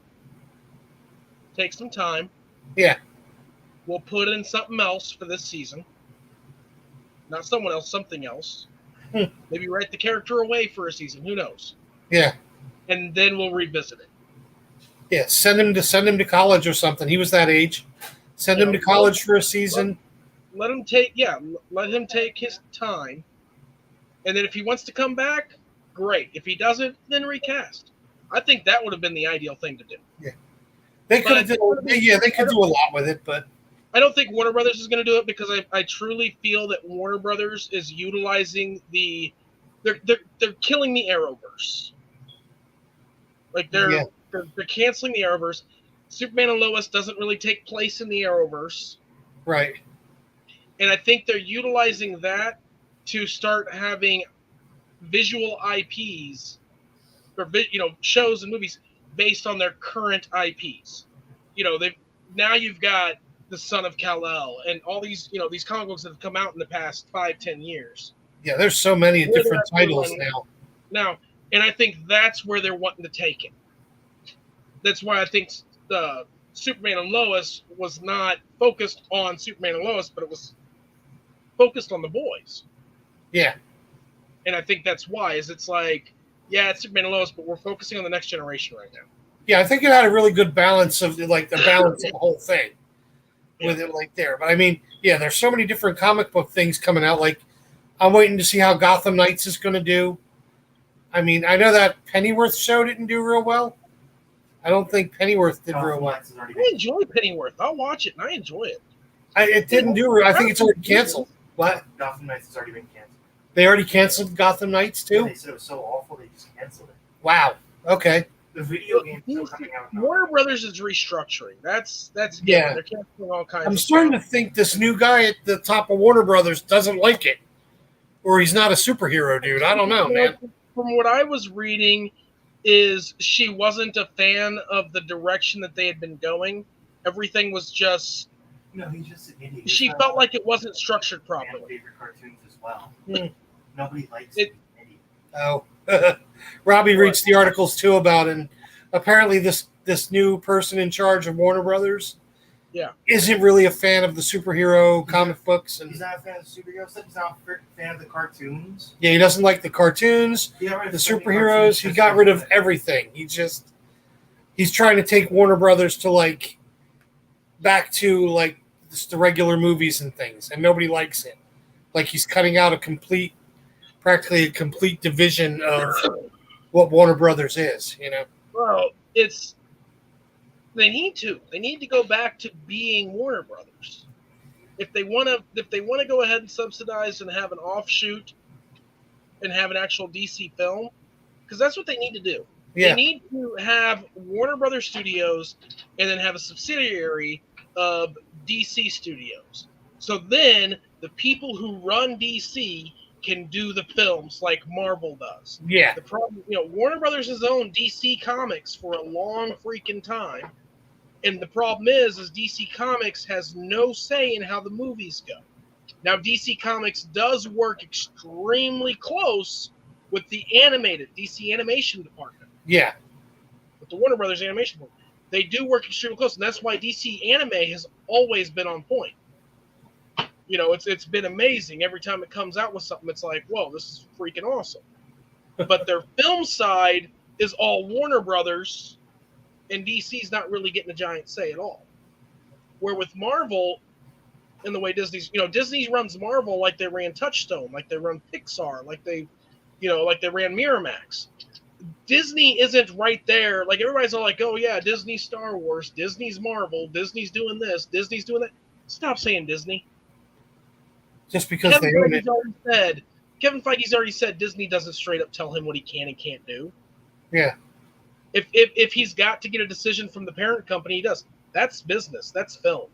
Speaker 1: Take some time.
Speaker 2: Yeah.
Speaker 1: We'll put in something else for this season. Not someone else, something else. Maybe write the character away for a season. Who knows?
Speaker 2: Yeah.
Speaker 1: And then we'll revisit it.
Speaker 2: Yeah, send him to college or something. He was that age. Send him to college for a season.
Speaker 1: Let him take his time. And then if he wants to come back, great. If he doesn't, then recast. I think that would have been the ideal thing to do.
Speaker 2: Yeah. They could do a lot with it, but
Speaker 1: I don't think Warner Brothers is going to do it, because I truly feel that Warner Brothers is utilizing they're killing the Arrowverse. Like they're canceling the Arrowverse. Superman and Lois doesn't really take place in the Arrowverse.
Speaker 2: Right.
Speaker 1: And I think they're utilizing that to start having visual IPs or shows and movies based on their current IPs. Now you've got the Son of Kal-El and all these these comic books that have come out in the past 5-10 years.
Speaker 2: Yeah, there's so many different titles now.
Speaker 1: And I think that's where they're wanting to take it. That's why I think Superman and Lois was not focused on Superman and Lois, but it was focused on the boys.
Speaker 2: Yeah.
Speaker 1: And I think that's why it's like, yeah, it's Superman and Lois, but we're focusing on the next generation right now.
Speaker 2: Yeah, I think it had a really good balance of the balance of the whole thing with it there. But I mean, yeah, there's so many different comic book things coming out. Like, I'm waiting to see how Gotham Knights is going to do. I mean, I know that Pennyworth show didn't do real well. I don't think Pennyworth did real well.
Speaker 1: I enjoy Pennyworth. I'll watch it, and I enjoy it.
Speaker 2: It didn't do. I think it's already canceled. What?
Speaker 3: Gotham Knights has already been canceled.
Speaker 2: They already canceled Gotham Knights too?
Speaker 3: Yeah, they said it was so awful they just canceled it.
Speaker 2: Wow. Okay.
Speaker 3: The video game's still coming out now.
Speaker 1: Warner Brothers is restructuring. That's
Speaker 2: yeah.
Speaker 1: They're canceling all kinds.
Speaker 2: I'm starting to think this new guy at the top of Warner Brothers doesn't like it, or he's not a superhero dude. I don't know, man.
Speaker 1: From what I was reading, is she wasn't a fan of the direction that they had been going. Everything was just.
Speaker 3: No, he's just an idiot.
Speaker 1: She felt like it wasn't structured properly.
Speaker 3: Favorite cartoons as well. Nobody likes
Speaker 1: it.
Speaker 2: Oh, Robbie reads the articles too about, and apparently this new person in charge of Warner Brothers
Speaker 1: Yeah.
Speaker 2: isn't really a fan of the superhero comic books, and
Speaker 3: He's not a fan of superhero stuff. He's not a fan of the cartoons.
Speaker 2: yeah, he doesn't like the cartoons,
Speaker 3: He got rid
Speaker 2: the
Speaker 3: of so many
Speaker 2: superheroes.
Speaker 3: cartoons
Speaker 2: He
Speaker 3: just
Speaker 2: got rid of
Speaker 3: because
Speaker 2: everything. He's trying to take Warner Brothers to like back to like just the regular movies and things, and nobody likes it. Like he's cutting out practically a complete division of what Warner Brothers is.
Speaker 1: Well, they need to go back to being Warner Brothers. If they want to go ahead and subsidize and have an offshoot and have an actual DC film, because that's what they need to do.
Speaker 2: Yeah,
Speaker 1: They need to have Warner Brothers Studios and then have a subsidiary of DC Studios. So then the people who run DC can do the films like Marvel does.
Speaker 2: yeah,
Speaker 1: The problem, Warner Brothers has owned DC Comics for a long freaking time, and the problem is DC Comics has no say in how the movies go. Now, DC Comics does work extremely close with the DC animation department,
Speaker 2: yeah.
Speaker 1: with the Warner Brothers animation department. They do work extremely close, and that's why DC anime has always been on point. It's been amazing. Every time it comes out with something, it's like, whoa, this is freaking awesome. But their film side is all Warner Brothers, and DC's not really getting a giant say at all. Where with Marvel, in the way Disney runs Marvel like they ran Touchstone, like they run Pixar, like they ran Miramax. Disney isn't right there. Like everybody's all like, oh yeah, Disney's Star Wars, Disney's Marvel, Disney's doing this, Disney's doing that. Stop saying Disney.
Speaker 2: Just because they own it.
Speaker 1: Kevin Feige's already said Disney doesn't straight up tell him what he can and can't do.
Speaker 2: Yeah.
Speaker 1: If he's got to get a decision from the parent company, he does. That's business. That's film.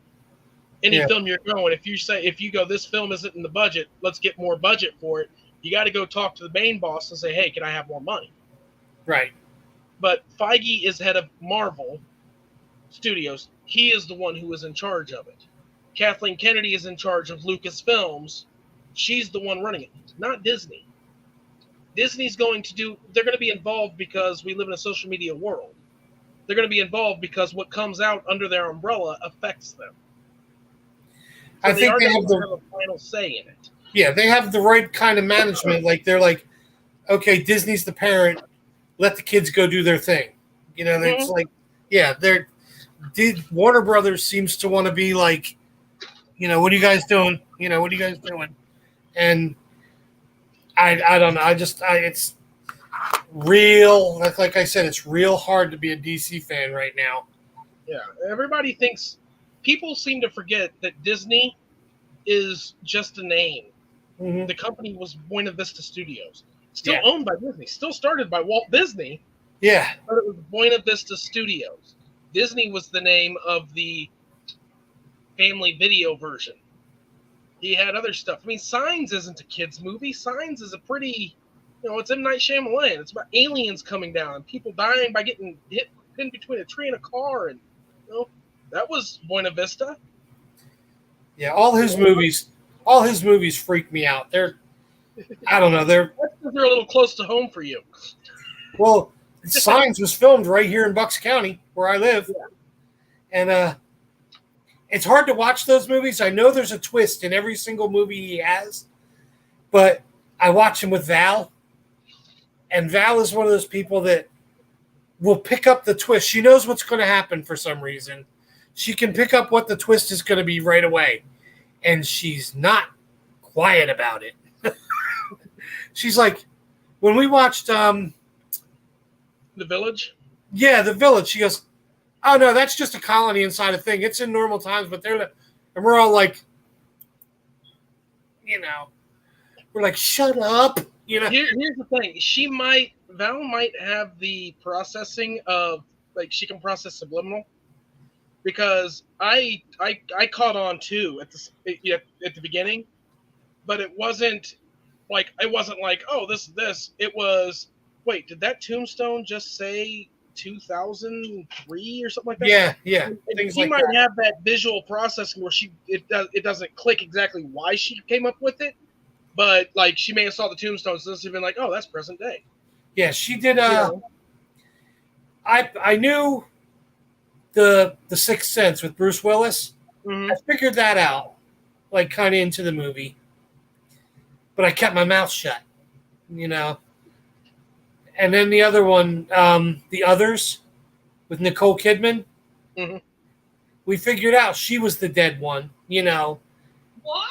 Speaker 1: Any film you're going, if you go, this film isn't in the budget, let's get more budget for it. You got to go talk to the main boss and say, hey, can I have more money?
Speaker 2: Right.
Speaker 1: But Feige is head of Marvel Studios. He is the one who is in charge of it. Kathleen Kennedy is in charge of Lucasfilms. She's the one running it, not Disney. Disney's they're going to be involved because we live in a social media world. They're going to be involved because what comes out under their umbrella affects them. So
Speaker 2: I think they have
Speaker 1: a final say in it.
Speaker 2: Yeah, they have the right kind of management. Like they're like, okay, Disney's the parent. Let the kids go do their thing. It's like, yeah, Warner Brothers seems to want to be like, what are you guys doing? What are you guys doing? And I don't know. It's real. Like I said, it's real hard to be a DC fan right now.
Speaker 1: Yeah, people seem to forget that Disney is just a name.
Speaker 2: Mm-hmm.
Speaker 1: The company was Buena Vista Studios. Still owned by Disney. Still started by Walt Disney.
Speaker 2: Yeah.
Speaker 1: But it was Buena Vista Studios. Disney was the name of the family video version. He had other stuff. I mean, Signs isn't a kid's movie. Signs is a pretty, it's M. Night Shyamalan. It's about aliens coming down, people dying by getting hit in between a tree and a car, and that was Buena Vista.
Speaker 2: Yeah, all his movies freak me out. I don't know. They're
Speaker 1: a little close to home for you.
Speaker 2: Well, Signs was filmed right here in Bucks County, where I live, and it's hard to watch those movies. I know there's a twist in every single movie he has, but I watch him with Val, and Val is one of those people that will pick up the twist. She knows what's going to happen for some reason. She can pick up what the twist is going to be right away, and she's not quiet about it. She's like, when we watched
Speaker 1: The Village?
Speaker 2: Yeah, The Village, she goes, oh, no, that's just a colony inside a thing. It's in normal times, but and we're all like, we're like, shut up.
Speaker 1: Here's the thing. Val might have the processing of, like, she can process subliminal, because I caught on too at the beginning, but it wasn't like, oh, this. It was, wait, did that tombstone just say 2003 or something like that?
Speaker 2: Yeah.
Speaker 1: He might have that visual processing where it doesn't click exactly why she came up with it, but like she may have saw the tombstones, so it's even like, oh, that's present day.
Speaker 2: Yeah, she did. I knew the Sixth Sense with Bruce Willis.
Speaker 1: Mhm.
Speaker 2: I figured that out, like kind of into the movie, but I kept my mouth shut, you know. And then the other one, The Others, with Nicole Kidman.
Speaker 1: Mhm.
Speaker 2: We figured out she was the dead one, you know.
Speaker 5: What?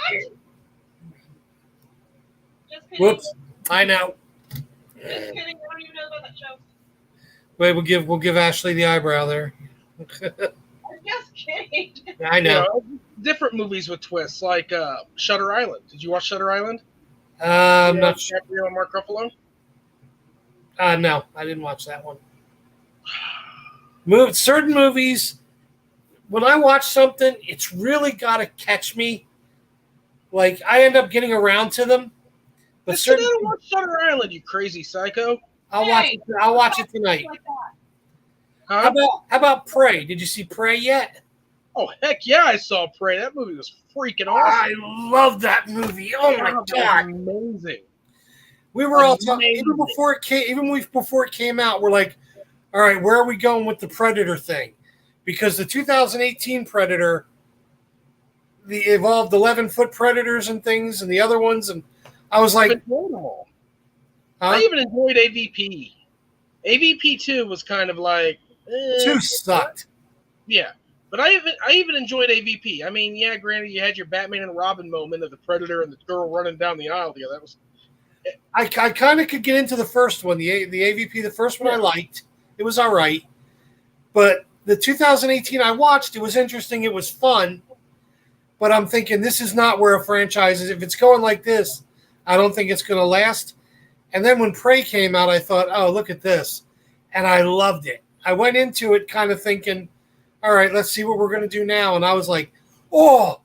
Speaker 5: Just kidding.
Speaker 2: Whoops, I know.
Speaker 5: Just kidding. I don't even know about that show.
Speaker 2: Wait, we'll give Ashley the eyebrow there.
Speaker 5: I'm just kidding.
Speaker 2: I know.
Speaker 1: Different movies with twists, like Shutter Island. Did you watch Shutter Island?
Speaker 2: I'm not sure.
Speaker 1: DiCaprio and Mark Ruffalo?
Speaker 2: No, I didn't watch that one. Certain movies, when I watch something, it's really got to catch me. Like, I end up getting around to them. But
Speaker 1: But you didn't watch Shutter Island, you crazy psycho.
Speaker 2: I'll watch it tonight.
Speaker 5: Like that.
Speaker 1: Huh?
Speaker 2: How about Prey? Did you see Prey yet?
Speaker 1: Oh, heck yeah, I saw Prey. That movie was freaking
Speaker 2: I
Speaker 1: awesome.
Speaker 2: love that movie. Oh my
Speaker 1: That was
Speaker 2: god.
Speaker 1: amazing.
Speaker 2: We were all talking
Speaker 1: Amazing.
Speaker 2: even before it came out, we're like, all right, where are we going with the Predator thing? Because the 2018 Predator, the evolved 11-foot Predators and things and the other ones, and I was
Speaker 1: I
Speaker 2: like,
Speaker 1: enjoyed them all.
Speaker 2: huh?
Speaker 1: I even enjoyed AVP. AVP 2 was kind of like...
Speaker 2: Two sucked.
Speaker 1: Yeah. But I even enjoyed AVP. I mean, yeah, granted, you had your Batman and Robin moment of the Predator and the girl running down the aisle together. That was...
Speaker 2: I kind of could get into the first one, the AVP. The first one I liked. It was all right. But the 2018 I watched, it was interesting. It was fun. But I'm thinking this is not where a franchise is. If it's going like this, I don't think it's going to last. And then when Prey came out, I thought, oh, look at this. And I loved it. I went into it kind of thinking, all right, let's see what we're going to do now. And I was like, oh,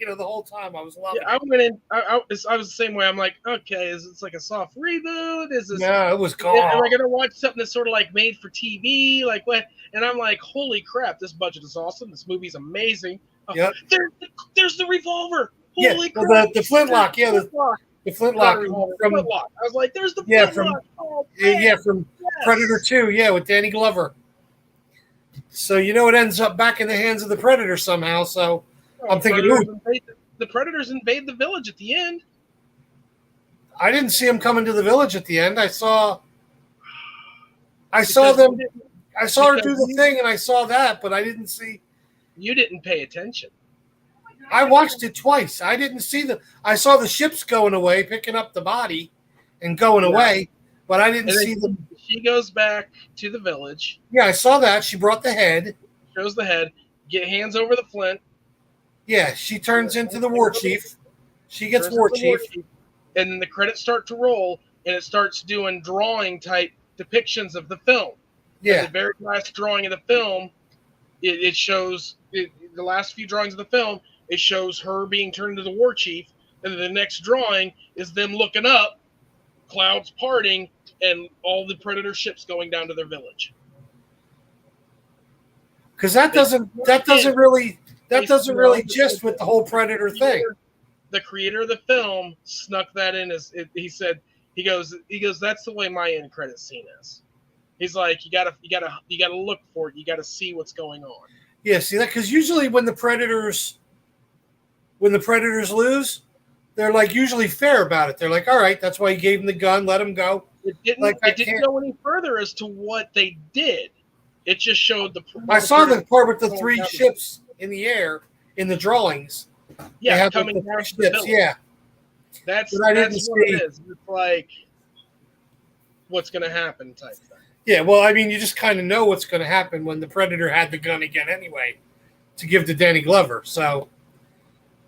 Speaker 2: you know, the whole time I was loving
Speaker 1: Yeah, I
Speaker 2: it.
Speaker 1: went in. I was the same way. I'm like, okay, is this like a soft reboot? Is this?
Speaker 2: No, it was
Speaker 1: Am
Speaker 2: gone.
Speaker 1: I gonna watch something that's sort of like made for TV? Like what? And I'm like, holy crap, this budget is awesome. This movie's amazing.
Speaker 2: Yep.
Speaker 1: There's the revolver.
Speaker 2: Yeah,
Speaker 1: Holy
Speaker 2: well,
Speaker 1: crap!
Speaker 2: the flintlock. Yeah, the
Speaker 1: Flintlock.
Speaker 2: flintlock from
Speaker 1: Flintlock. I was like, there's the
Speaker 2: Yeah,
Speaker 1: flintlock. Oh,
Speaker 2: from
Speaker 1: yes.
Speaker 2: Predator 2, yeah, with Danny Glover. So you know it ends up back in the hands of the Predator somehow. So I'm thinking,
Speaker 1: The Predators invade the village at the end.
Speaker 2: I didn't see him coming to the village at the end. I saw them. I saw her do the thing, and I saw that, but I didn't see.
Speaker 1: You didn't pay attention.
Speaker 2: I watched it twice. I didn't see I saw the ships going away, picking up the body, and going away, but I didn't see them.
Speaker 1: She goes back to the village.
Speaker 2: Yeah, I saw that. She brought the head.
Speaker 1: Shows the head. Get hands over the flint.
Speaker 2: Yeah, she turns into the war chief. She gets war chief.
Speaker 1: And then the credits start to roll, and it starts doing drawing type depictions of the film.
Speaker 2: Yeah.
Speaker 1: And the very last drawing of the film, it shows the last few drawings of the film. It shows her being turned into the war chief, and then the next drawing is them looking up, clouds parting, and all the Predator ships going down to their village.
Speaker 2: Because that doesn't really gist with the whole Predator thing.
Speaker 1: The creator of the film snuck that in he said he goes that's the way my end credit scene is. He's like you gotta look for it. You gotta see what's going on.
Speaker 2: Yeah, see that because usually when the Predators lose, they're like usually fair about it. They're like, all right, that's why you gave him the gun, let him go.
Speaker 1: It didn't go any further as to what they did. It just showed
Speaker 2: I saw the part with the 3 ships in the air in the drawings.
Speaker 1: Yeah, coming down to the village.
Speaker 2: Yeah.
Speaker 1: That's
Speaker 2: what
Speaker 1: it is. It's like what's gonna happen type thing.
Speaker 2: Yeah, well, I mean, you just kind of know what's going to happen when the Predator had the gun again anyway to give to Danny Glover. So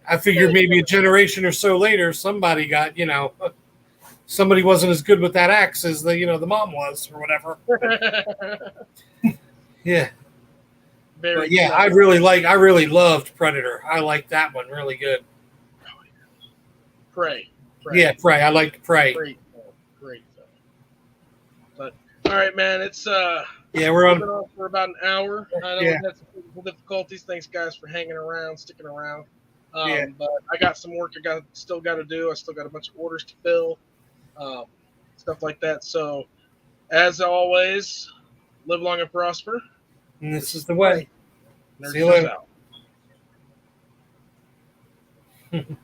Speaker 2: I figured maybe a generation or so later, somebody got, somebody wasn't as good with that axe as the mom was or whatever. Yeah. But yeah, I really loved Predator. I liked that one really good.
Speaker 1: Prey.
Speaker 2: Yeah, Prey. I liked Prey.
Speaker 1: Great. But all right, man. It's
Speaker 2: we're
Speaker 1: been on for about an hour. I know we had some technical difficulties. Thanks, guys, for hanging around, sticking around. But I got some work still got to do. I still got a bunch of orders to fill, stuff like that. So, as always, live long and prosper.
Speaker 2: And this is the way.
Speaker 1: Nerd
Speaker 2: See you
Speaker 1: says
Speaker 2: later.
Speaker 1: out.